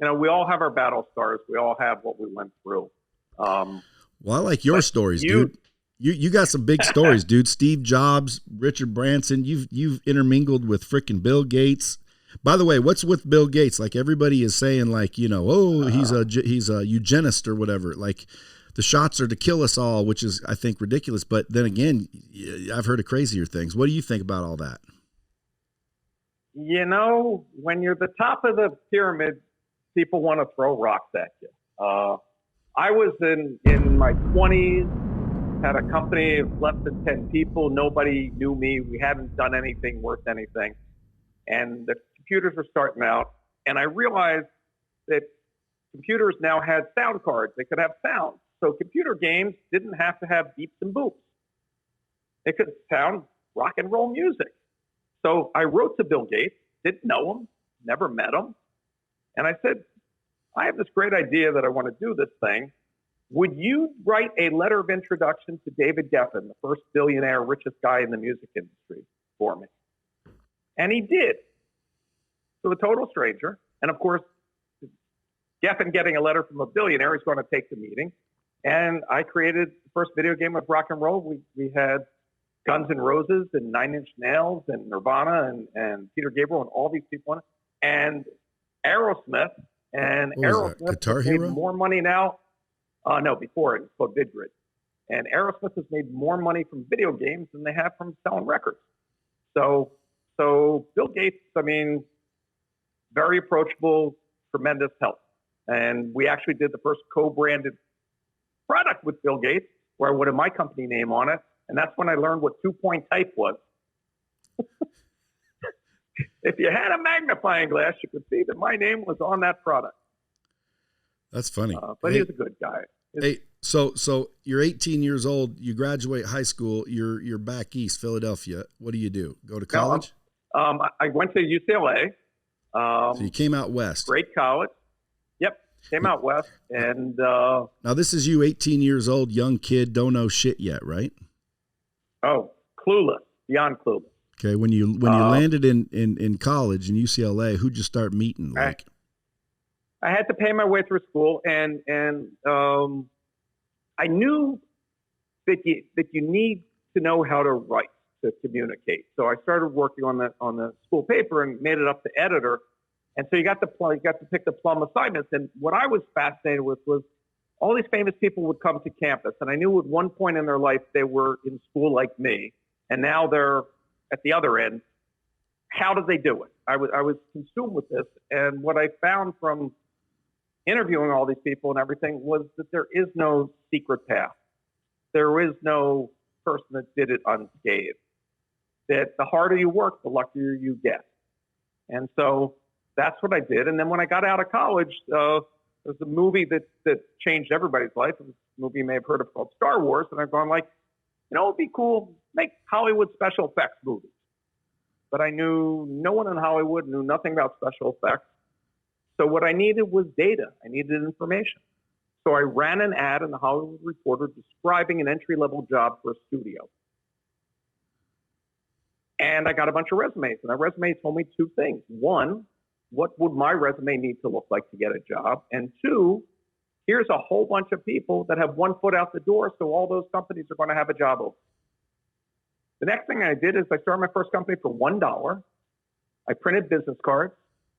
we all have our battle scars. We all have what we went through. Well, I like your stories, dude. You got some big stories, dude. Steve Jobs, Richard Branson. You've intermingled with frickin' Bill Gates. By the way, what's with Bill Gates? Like, everybody is saying, like, he's a eugenist or whatever. Like, the shots are to kill us all, which is, I think, ridiculous. But then again, I've heard of crazier things. What do you think about all that? When you're the top of the pyramid, people want to throw rocks at you. I was in my 20s, had a company of less than 10 people. Nobody knew me. We hadn't done anything worth anything. And the computers were starting out. And I realized that computers now had sound cards. They could have sound. So computer games didn't have to have beeps and boops. They could sound rock and roll music. So I wrote to Bill Gates, didn't know him, never met him. And I said, I have this great idea that I want to do this thing. Would you write a letter of introduction to David Geffen, the first billionaire, richest guy in the music industry, for me? And he did. To a total stranger. And of course, Geffen getting a letter from a billionaire is going to take the meeting. And I created the first video game of rock and roll. We had Guns N' Roses and Nine Inch Nails and Nirvana and Peter Gabriel and all these people in it. And Aerosmith. And Aerosmith has made more money now. No, before it was called VidGrid. And Aerosmith has made more money from video games than they have from selling records. So Bill Gates, I mean, very approachable, tremendous help. And we actually did the first co-branded product with Bill Gates, where I wanted my company name on it. And that's when I learned what 2-point type was. If you had a magnifying glass, you could see that my name was on that product. That's funny. But he's a good guy. So you're 18 years old. You graduate high school. You're back east, Philadelphia. What do? Go to college? I went to UCLA. So you came out west. Great college. Yep, came out west. And now this is you, 18 years old, young kid, don't know shit yet, right? Oh, clueless, beyond clueless. Okay, when you landed in college in UCLA, who'd you start meeting? Like, I had to pay my way through school, and I knew that you need to know how to write to communicate. So I started working on the school paper and made it up to editor. And so you got to pick the plum assignments. And what I was fascinated with was all these famous people would come to campus, and I knew at one point in their life they were in school like me, and now they're at the other end. How did they do it? I was consumed with this, and what I found from interviewing all these people and everything was that there is no secret path. There is no person that did it unscathed. That the harder you work, the luckier you get. And so that's what I did. And then when I got out of college, there was a movie that changed everybody's life. It was a movie you may have heard of called Star Wars. And I've gone like, it'd be cool, make Hollywood special effects movies. But I knew no one in Hollywood knew nothing about special effects. So what I needed was data. I needed information. So I ran an ad in the Hollywood Reporter describing an entry-level job for a studio. And I got a bunch of resumes. And the resumes told me two things. One, what would my resume need to look like to get a job? And two, here's a whole bunch of people that have one foot out the door, so all those companies are going to have a job open. The next thing I did is I started my first company for $1. I printed business cards.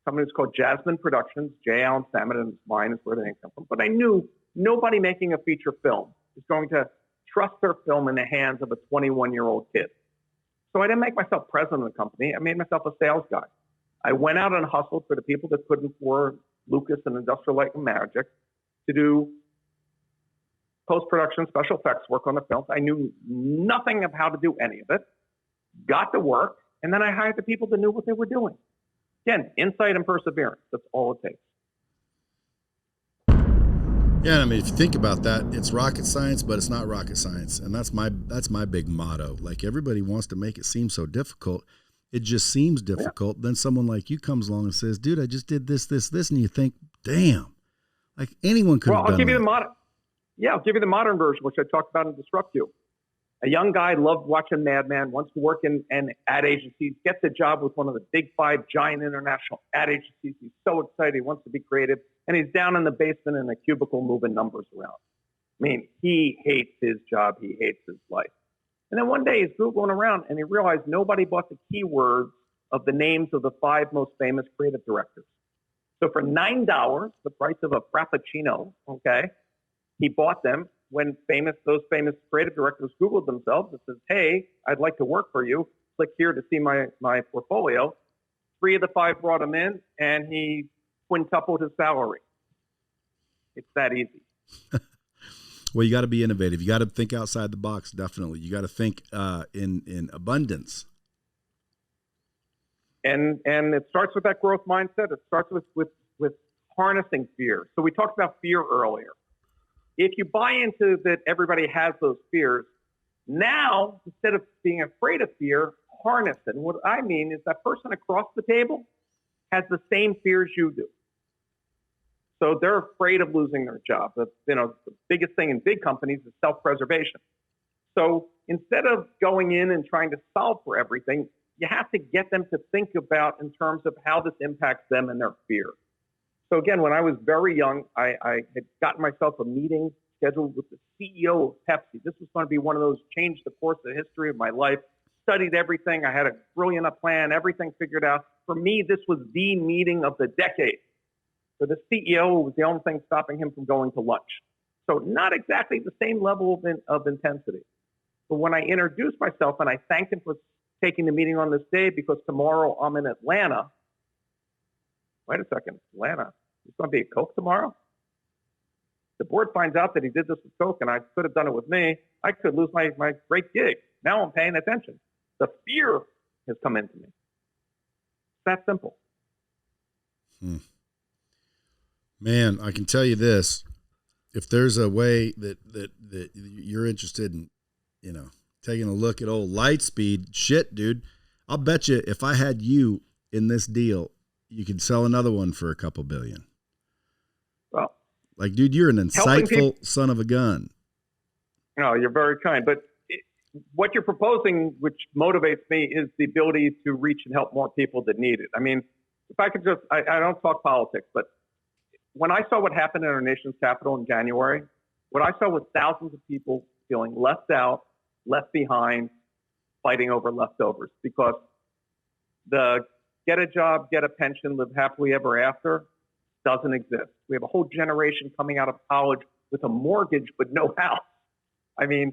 The company was called Jasmine Productions. Jay Samit and mine is where the name comes from. But I knew nobody making a feature film is going to trust their film in the hands of a 21-year-old kid. So I didn't make myself president of the company. I made myself a sales guy. I went out and hustled for the people that couldn't afford Lucas and Industrial Light and Magic to do post-production special effects work on the films. I knew nothing of how to do any of it, got to work, and then I hired the people that knew what they were doing. Again, insight and perseverance. That's all it takes. Yeah, I mean, if you think about that, it's rocket science, but it's not rocket science. And that's my big motto. Like, everybody wants to make it seem so difficult. It just seems difficult. Yeah. Then someone like you comes along and says, dude, I just did this, and you think, damn, Like anyone could have done I'll give that. you the modern. Yeah, I'll give you the modern version, which I talked about in Disrupt You. A young guy loved watching Mad Men, wants to work in ad agencies, gets a job with one of the big 5 giant international ad agencies. He's so excited. He wants to be creative. And he's down in the basement in a cubicle moving numbers around. I mean, he hates his job. He hates his life. And then one day he's Googling around and he realized nobody bought the keywords of the names of the 5 most famous creative directors. So for $9, the price of a Frappuccino, okay, he bought them. When those famous creative directors Googled themselves, it says, hey, I'd like to work for you. Click here to see my portfolio. 3 of the 5 brought him in, and he quintupled his salary. It's that easy. Well, you got to be innovative. You got to think outside the box, definitely. You got to think in abundance. And it starts with that growth mindset. It starts with harnessing fear. So we talked about fear earlier. If you buy into that everybody has those fears, now, instead of being afraid of fear, harness it. And what I mean is that person across the table has the same fears you do. So they're afraid of losing their job. The biggest thing in big companies is self-preservation. So instead of going in and trying to solve for everything, you have to get them to think about in terms of how this impacts them and their fear. So again, when I was very young, I had gotten myself a meeting scheduled with the CEO of Pepsi. This was going to be one of those change the course of history of my life. Studied everything. I had a brilliant plan, everything figured out. For me, this was the meeting of the decade. For the CEO, was the only thing stopping him from going to lunch. So not exactly the same level of intensity. But when I introduced myself and I thanked him for taking the meeting on this day because tomorrow I'm in Atlanta. Wait a second, Atlanta. It's going to be a Coke tomorrow? The board finds out that he did this with Coke and I could have done it with me. I could lose my great gig. Now I'm paying attention. The fear has come into me. It's that simple. Man, I can tell you this. If there's a way that you're interested in, taking a look at old LightSpeed, shit, dude, I'll bet you if I had you in this deal, you could sell another one for a couple billion. Well, like, dude, you're an insightful son of a gun. No, you're very kind. But what you're proposing, which motivates me, is the ability to reach and help more people that need it. I mean, if I could just, I don't talk politics, but when I saw what happened in our nation's capital in January, what I saw was thousands of people feeling left out, left behind, fighting over leftovers, because the get a job, get a pension, live happily ever after doesn't exist. We have a whole generation coming out of college with a mortgage but no house. I mean,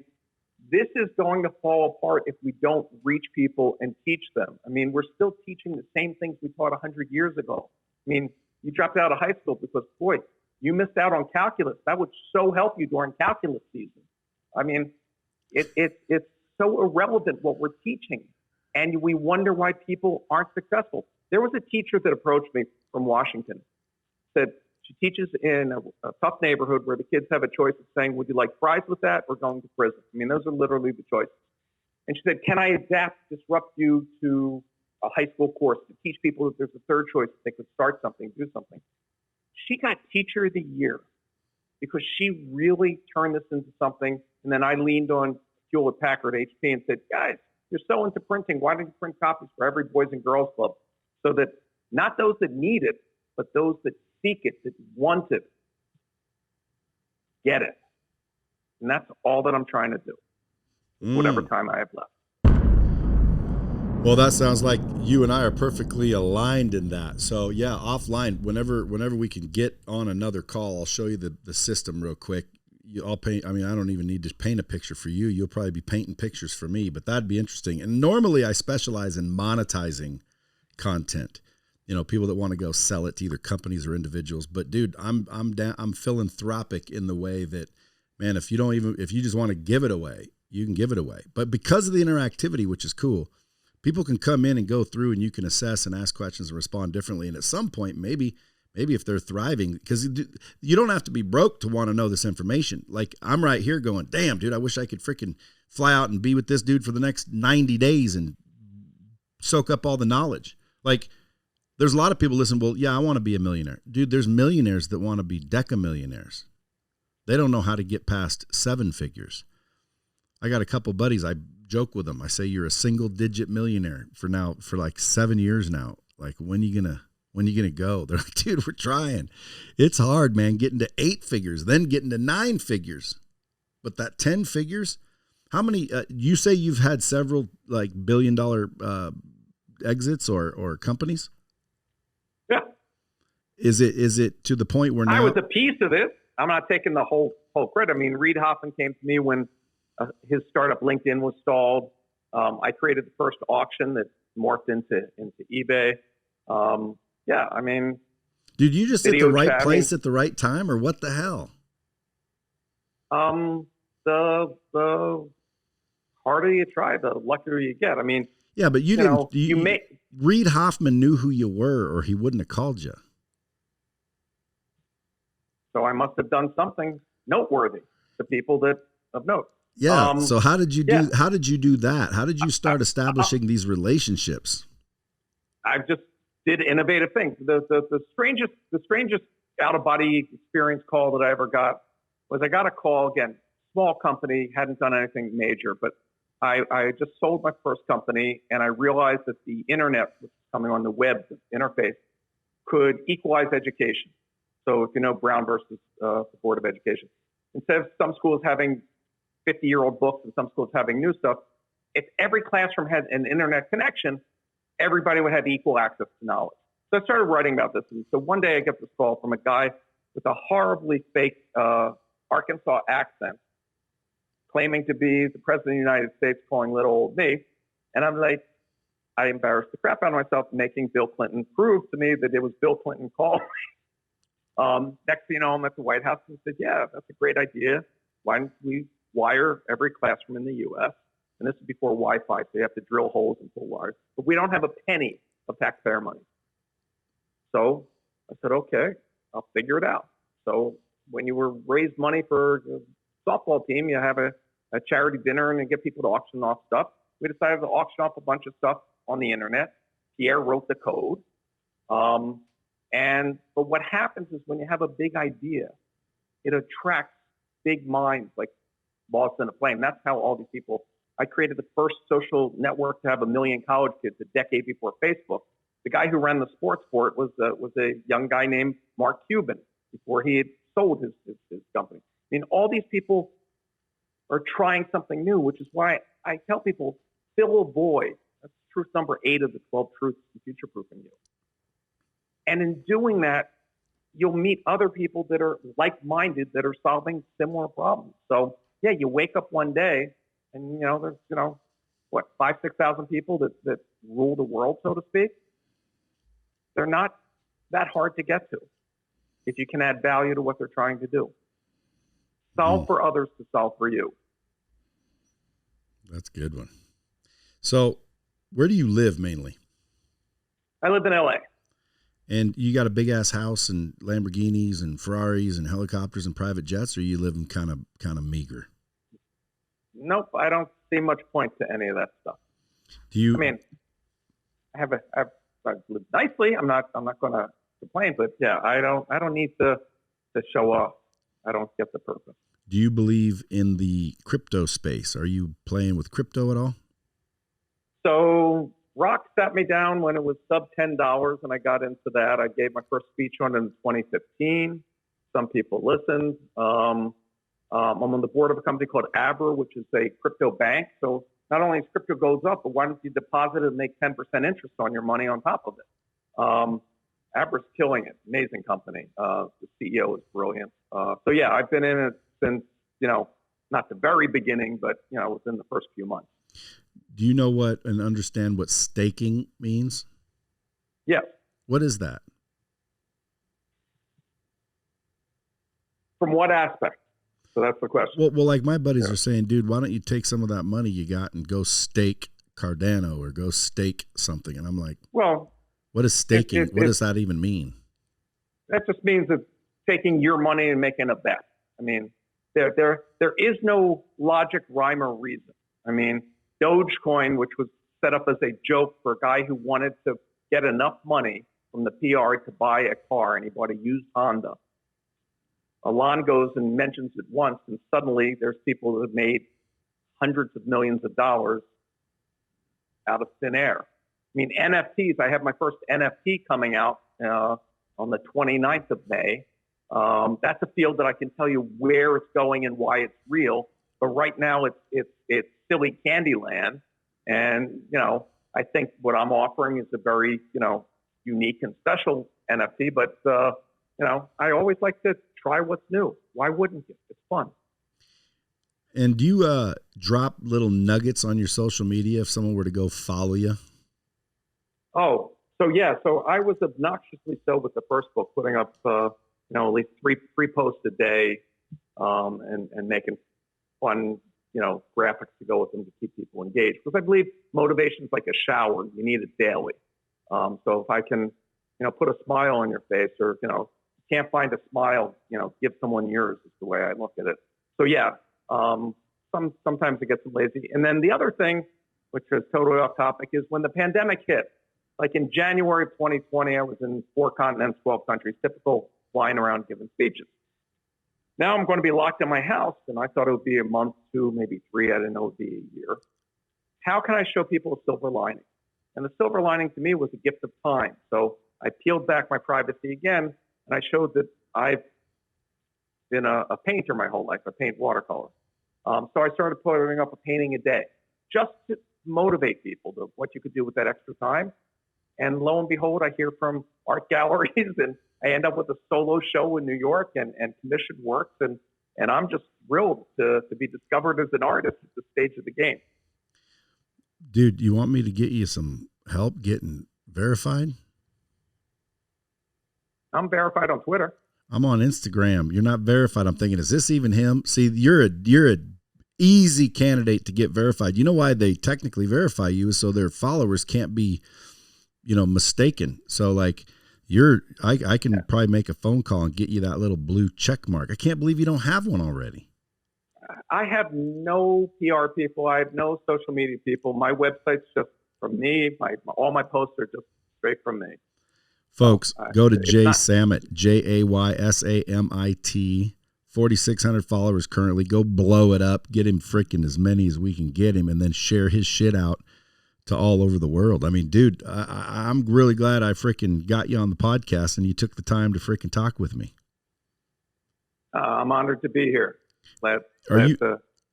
this is going to fall apart if we don't reach people and teach them. I mean, we're still teaching the same things we taught 100 years ago. I mean, you dropped out of high school because, boy, you missed out on calculus. That would so help you during calculus season. I mean, it's so irrelevant what we're teaching, and we wonder why people aren't successful. There was a teacher that approached me from Washington, said she teaches in a tough neighborhood where the kids have a choice of saying, would you like fries with that or going to prison? I mean, those are literally the choices. And she said, can I disrupt you to a high school course to teach people that there's a third choice, they could start something, do something. She got Teacher of the Year because she really turned this into something. And then I leaned on Hewlett Packard HP and said, guys, you're so into printing. Why don't you print copies for every Boys and Girls Club so that not those that need it, but those that seek it, that want it, get it. And that's all that I'm trying to do, whatever time I have left. Well, that sounds like you and I are perfectly aligned in that. So yeah, offline, whenever we can get on another call, I'll show you the system real quick. I'll paint. I mean, I don't even need to paint a picture for you. You'll probably be painting pictures for me, but that'd be interesting. And normally I specialize in monetizing content. People that want to go sell it to either companies or individuals. But dude, I'm philanthropic in the way that, man, if you just want to give it away, you can give it away. But because of the interactivity, which is cool, people can come in and go through and you can assess and ask questions and respond differently. And at some point, maybe if they're thriving, because you don't have to be broke to want to know this information. Like, I'm right here going, damn, dude, I wish I could freaking fly out and be with this dude for the next 90 days and soak up all the knowledge. Like, There's a lot of people listen, well, yeah, I want to be a millionaire. Dude, there's millionaires that want to be decamillionaires. They don't know how to get past 7 figures. I got a couple buddies. I joke with them. I say, you're a single digit millionaire for like 7 years now. Like, when you gonna go? They're like, dude, we're trying. It's hard, man, getting to 8 figures, then getting to 9 figures. But that 10 figures, how many, you say you've had several like $1 billion exits or companies? Yeah. Is it to the point where now I was a piece of it. I'm not taking the whole credit. I mean, Reid Hoffman came to me when his startup LinkedIn was stalled. I created the first auction that morphed into eBay. Yeah, I mean, dude, you just at the right chatting. place at the right time, or what the hell? The harder you try, the luckier you get. I mean, yeah, but Reid Hoffman knew who you were, or he wouldn't have called you. So I must have done something noteworthy to people that of note. Yeah. So how did you do? How did you do that? How did you start establishing these relationships? I just did innovative things. The strangest out of body experience call that I ever got was I got a call, again, small company, hadn't done anything major, but I just sold my first company, and I realized that the internet, which is coming on the web interface, could equalize education. So if you know Brown versus the Board of Education, instead of some schools having 50-year-old books and some schools having new stuff, if every classroom had an internet connection, everybody would have equal access to knowledge. So I started writing about this. And so one day I get this call from a guy with a horribly fake Arkansas accent, claiming to be the president of the United States, calling little old me. And I'm like, I embarrassed the crap out of myself, making Bill Clinton prove to me that it was Bill Clinton calling. Next thing you know, I'm at the White House and said, yeah, that's a great idea. Why don't we wire every classroom in the U.S.? And this is before Wi-Fi, so you have to drill holes and pull wires. But we don't have a penny of taxpayer money. So I said, okay, I'll figure it out. So when you raise money for the softball team, you have a charity dinner and you get people to auction off stuff. We decided to auction off a bunch of stuff on the internet. Pierre wrote the code. But what happens is when you have a big idea, it attracts big minds like Lost in a Flame. That's how all these people. I created the first social network to have 1 million college kids a decade before Facebook. The guy who ran the sports for it was a young guy named Mark Cuban before he had sold his company. I mean, all these people are trying something new, which is why I tell people, fill a void. That's truth number 8 of the 12 truths in future-proofing you. And in doing that, you'll meet other people that are like-minded, that are solving similar problems. So, yeah, you wake up one day and, there's, 5,000-6,000 people that rule the world, so to speak. They're not that hard to get to if you can add value to what they're trying to do. Solve for others to solve for you. That's a good one. So where do you live mainly? I live in LA. And you got a big ass house and Lamborghinis and Ferraris and helicopters and private jets, or you live in kind of meager? Nope, I don't see much point to any of that stuff. Do you? I mean, I've lived nicely. I'm not going to complain, but yeah, I don't need to show off. I don't get the purpose. Do you believe in the crypto space? Are you playing with crypto at all? So Rock sat me down when it was sub $10, and I got into that. I gave my first speech on it in 2015. Some people listened. I'm on the board of a company called Aber, which is a crypto bank. So not only as crypto goes up, but why don't you deposit it and make 10% interest on your money on top of it? Aber's killing it. Amazing company. The CEO is brilliant. So yeah, I've been in it since, not the very beginning, but, within the first few months. Do you know what and understand what staking means? Yeah. What is that? From what aspect? So that's the question. Well, like my buddies are saying, dude, why don't you take some of that money you got and go stake Cardano or go stake something? And I'm like, well, what is staking? What does that even mean? That just means that taking your money and making a bet. I mean, there is no logic, rhyme, or reason. I mean, Dogecoin, which was set up as a joke for a guy who wanted to get enough money from the PR to buy a car, and he bought a used Honda. Alon goes and mentions it once, and suddenly there's people that have made hundreds of millions of dollars out of thin air. I mean, NFTs, I have my first NFT coming out on the 29th of May. That's a field that I can tell you where it's going and why it's real. But right now it's silly candy land. And, I think what I'm offering is a very, unique and special NFT. But, I always like to try what's new. Why wouldn't you? It's fun. And do you drop little nuggets on your social media if someone were to go follow you? Oh, so yeah. So I was obnoxiously so with the first book, putting up, at least three posts a day, and making fun, graphics to go with them to keep people engaged. Because I believe motivation is like a shower. You need it daily. So if I can, put a smile on your face, or, can't find a smile, give someone yours is the way I look at it. So yeah, sometimes it gets lazy. And then the other thing, which is totally off topic, is when the pandemic hit, like in January of 2020, I was in 4 continents, 12 countries, typical flying around giving speeches. Now I'm going to be locked in my house, and I thought it would be a month, 2, maybe 3. I didn't know it would be a year. How can I show people a silver lining? And the silver lining to me was a gift of time. So I peeled back my privacy again, and I showed that I've been a painter my whole life. I paint watercolor. So I started putting up a painting a day just to motivate people to what you could do with that extra time. And lo and behold, I hear from art galleries, and I end up with a solo show in New York and commissioned works. And I'm just thrilled to be discovered as an artist at this stage of the game. Dude, you want me to get you some help getting verified? I'm verified on Twitter. I'm on Instagram. You're not verified. I'm thinking, is this even him? See, you're a easy candidate to get verified. You know why they technically verify you is so their followers can't be, mistaken. So like I can probably make a phone call and get you that little blue check mark. I can't believe you don't have one already. I have no PR people. I have no social media people. My website's just from me. All my posts are just straight from me. Folks, go to Jay Samit, JAYSAMIT, 4,600 followers currently. Go blow it up. Get him freaking as many as we can get him, and then share his shit out to all over the world. I mean, dude, I'm really glad I freaking got you on the podcast and you took the time to freaking talk with me. I'm honored to be here. Let's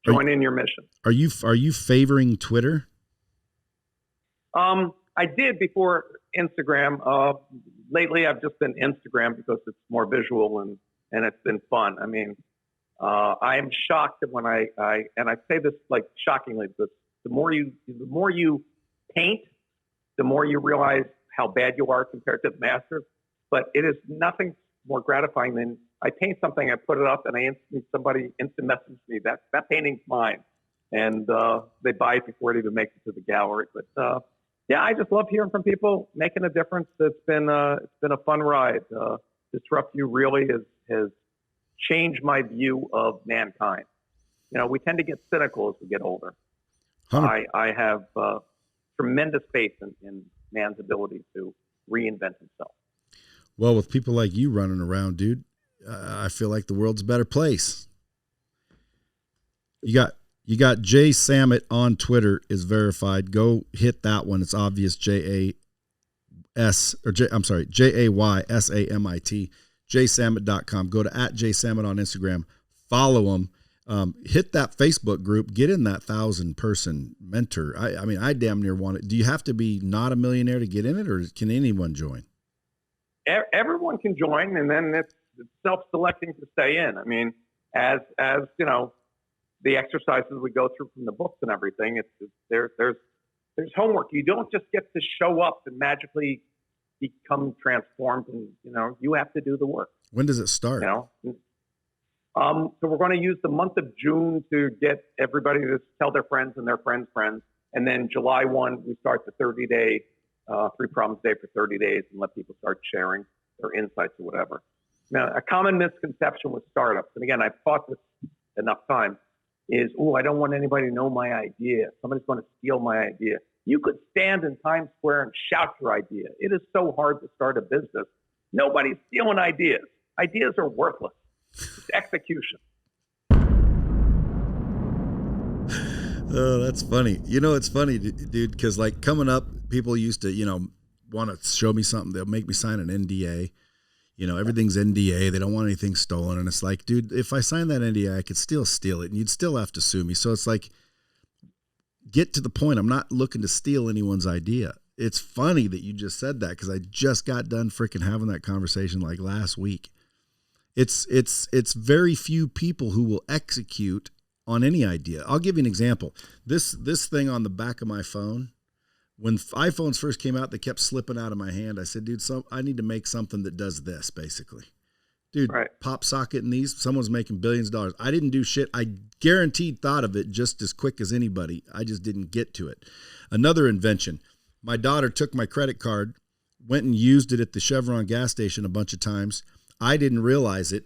join in your mission. Are you favoring Twitter? I did before Instagram. Lately, I've just been Instagram because it's more visual and it's been fun. I mean, I am shocked that when I say this like shockingly, because the more you paint, the more you realize how bad you are compared to the masters. But it is nothing more gratifying than I paint something, I put it up, and somebody instant message me that painting's mine, and they buy it before it even makes it to the gallery. But yeah, I just love hearing from people making a difference. It's been a fun ride. Disrupt You really has changed my view of mankind. We tend to get cynical as we get older. I have tremendous faith in man's ability to reinvent himself. Well, with people like you running around, dude, I feel like the world's a better place. You got Jay Samit on Twitter is verified. Go hit that one. It's obvious. JAYSAMIT. JaySamit.com. Go to @JaySamit on Instagram. Follow him. Hit that Facebook group. Get in that 1,000-person mentor. I mean, I damn near want it. Do you have to be not a millionaire to get in it, or can anyone join? Everyone can join, and then it's self-selecting to stay in. I mean, as the exercises we go through from the books and everything, there's homework. You don't just get to show up and magically become transformed, and you have to do the work. When does it start? So we're going to use the month of June to get everybody to tell their friends and their friends' friends, and then July 1 we start the 30-day 3 problems a day for 30 days, and let people start sharing their insights or whatever. Now, a common misconception with startups, and again, I've taught this enough times, is, I don't want anybody to know my idea. Somebody's going to steal my idea. You could stand in Times Square and shout your idea. It is so hard to start a business. Nobody's stealing ideas. Ideas are worthless. It's execution. Oh, that's funny. You know, it's funny, dude, because like coming up, people used to, want to show me something. They'll make me sign an NDA. Everything's NDA. They don't want anything stolen. And it's like, dude, if I sign that NDA, I could still steal it and you'd still have to sue me. So it's like, get to the point. I'm not looking to steal anyone's idea. It's funny that you just said that because I just got done freaking having that conversation like last week. It's very few people who will execute on any idea. I'll give you an example. This thing on the back of my phone, when iPhones first came out, they kept slipping out of my hand. I said, dude, I need to make something that does this, basically. Dude, right. Pop socket in these, someone's making billions of dollars. I didn't do shit. I guaranteed thought of it just as quick as anybody. I just didn't get to it. Another invention. My daughter took my credit card, went and used it at the Chevron gas station a bunch of times. I didn't realize it.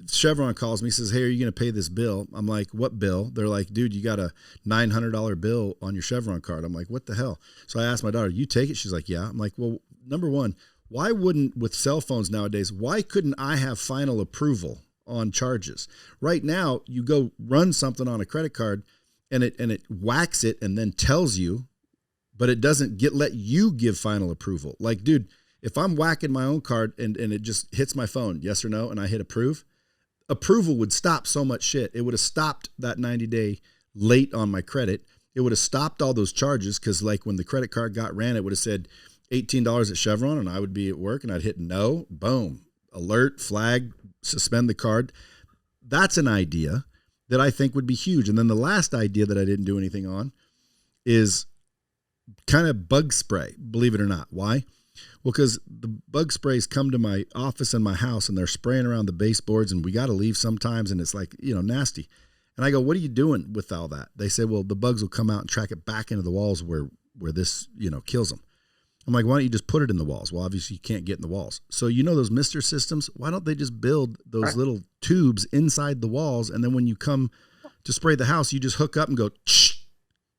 Chevron calls me, says, hey, are you going to pay this bill? I'm like, what bill? They're like, dude, you got a $900 bill on your Chevron card. I'm like, what the hell? So I asked my daughter, you take it? She's like, yeah. I'm like, well, number one, why wouldn't, with cell phones nowadays, why couldn't I have final approval on charges? Right now, you go run something on a credit card and it whacks it and then tells you, but it doesn't let you give final approval. Like, dude, if I'm whacking my own card and it just hits my phone, yes or no, and I hit approve, approval would stop so much shit. It would have stopped that 90-day late on my credit. It would have stopped all those charges because like when the credit card got ran, it would have said $18 at Chevron and I would be at work and I'd hit no, boom, alert, flag, suspend the card. That's an idea that I think would be huge. And then the last idea that I didn't do anything on is kind of bug spray, believe it or not. Why? Well, because the bug sprays come to my office and my house and they're spraying around the baseboards and we got to leave sometimes and it's like, nasty. And I go, what are you doing with all that? They say, well, the bugs will come out and track it back into the walls where this, kills them. I'm like, why don't you just put it in the walls? Well, obviously you can't get in the walls. So those mister systems, why don't they just build those little tubes inside the walls? And then when you come to spray the house, you just hook up and go,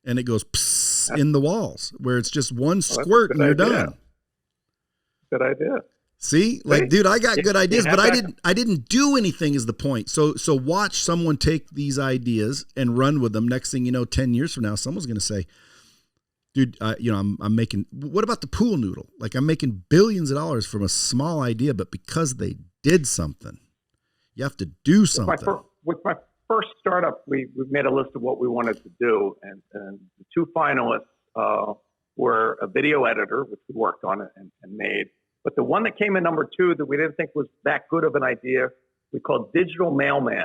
and it goes in the walls where it's just one squirt and you're done. Good idea. See, dude, I got good ideas, but I didn't do anything is the point. So watch someone take these ideas and run with them. Next thing you know, 10 years from now, someone's going to say, dude, I'm making, what about the pool noodle? Like I'm making billions of dollars from a small idea, but because they did something, you have to do something. With my first startup, we made a list of what we wanted to do. And the two finalists were a video editor, which we worked on and made. But the one that came in number 2 that we didn't think was that good of an idea, we called digital mailman.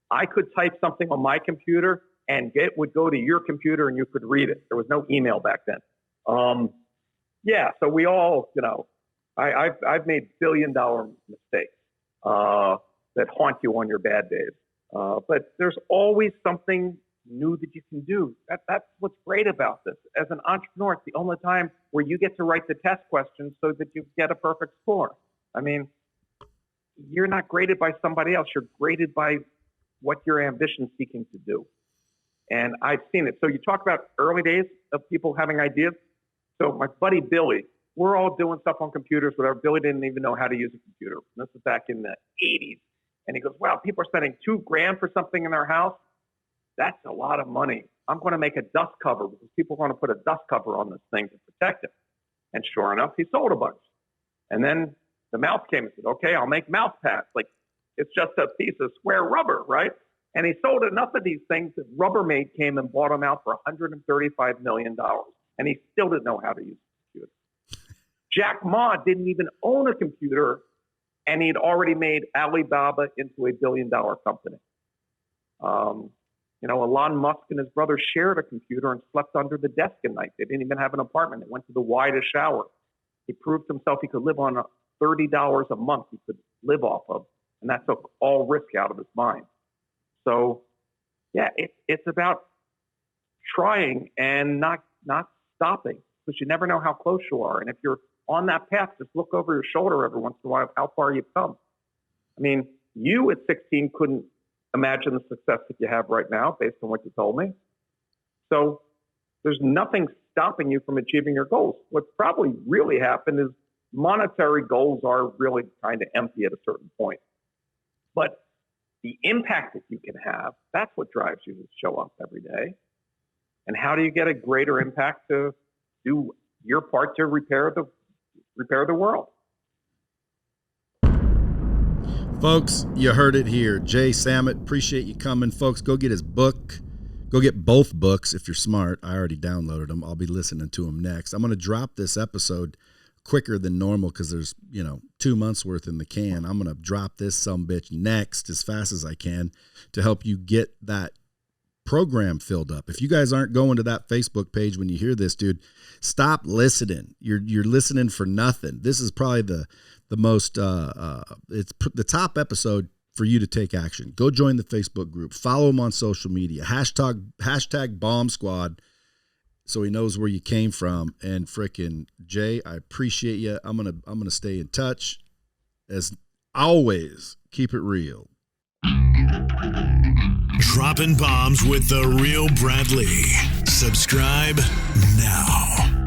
I could type something on my computer and it would go to your computer and you could read it. There was no email back then. So we all, I've made billion-dollar mistakes that haunt you on your bad days. But there's always something new that you can do. That's what's great about this. As an entrepreneur, it's the only time where you get to write the test questions so that you get a perfect score. I mean, you're not graded by somebody else. You're graded by what your ambition seeking to do. And I've seen it. So you talk about early days of people having ideas. So my buddy Billy, we're all doing stuff on computers, whatever. Billy didn't even know how to use a computer. This was back in the 80s. And he goes, wow, people are spending $2,000 for something in their house. That's a lot of money. I'm going to make a dust cover because people are going to put a dust cover on this thing to protect it. And sure enough, he sold a bunch. And then the mouse came and said, okay, I'll make mouse pads. Like it's just a piece of square rubber, right? And he sold enough of these things that Rubbermaid came and bought them out for $135 million. And he still didn't know how to use a computer. Jack Ma didn't even own a computer, and he'd already made Alibaba into a billion-dollar company. Elon Musk and his brother shared a computer and slept under the desk at night. They didn't even have an apartment. They went to the widest shower. He proved to himself he could live on $30 a month he could live off of, and that took all risk out of his mind. So, it's about trying and not stopping because you never know how close you are. And if you're on that path, just look over your shoulder every once in a while how far you've come. I mean, you at 16 couldn't imagine the success that you have right now based on what you told me. So there's nothing stopping you from achieving your goals. What's probably really happened is monetary goals are really kind of empty at a certain point. But the impact that you can have, that's what drives you to show up every day. And how do you get a greater impact to do your part to repair the world? Folks, you heard it here. Jay Samit, appreciate you coming. Folks, go get his book. Go get both books if you're smart. I already downloaded them. I'll be listening to them next. I'm going to drop this episode quicker than normal because there's, 2 months worth in the can. I'm going to drop this sumbitch next as fast as I can to help you get that program filled up. If you guys aren't going to that Facebook page when you hear this, dude, stop listening. You're listening for nothing. This is probably the most it's the top episode for you to take action. Go join the Facebook group. Follow him on social media. Hashtag Bomb Squad, so he knows where you came from. And frickin' Jay, I appreciate you. I'm gonna stay in touch. As always, keep it real. Dropping bombs with the Real Brad Lea. Subscribe now.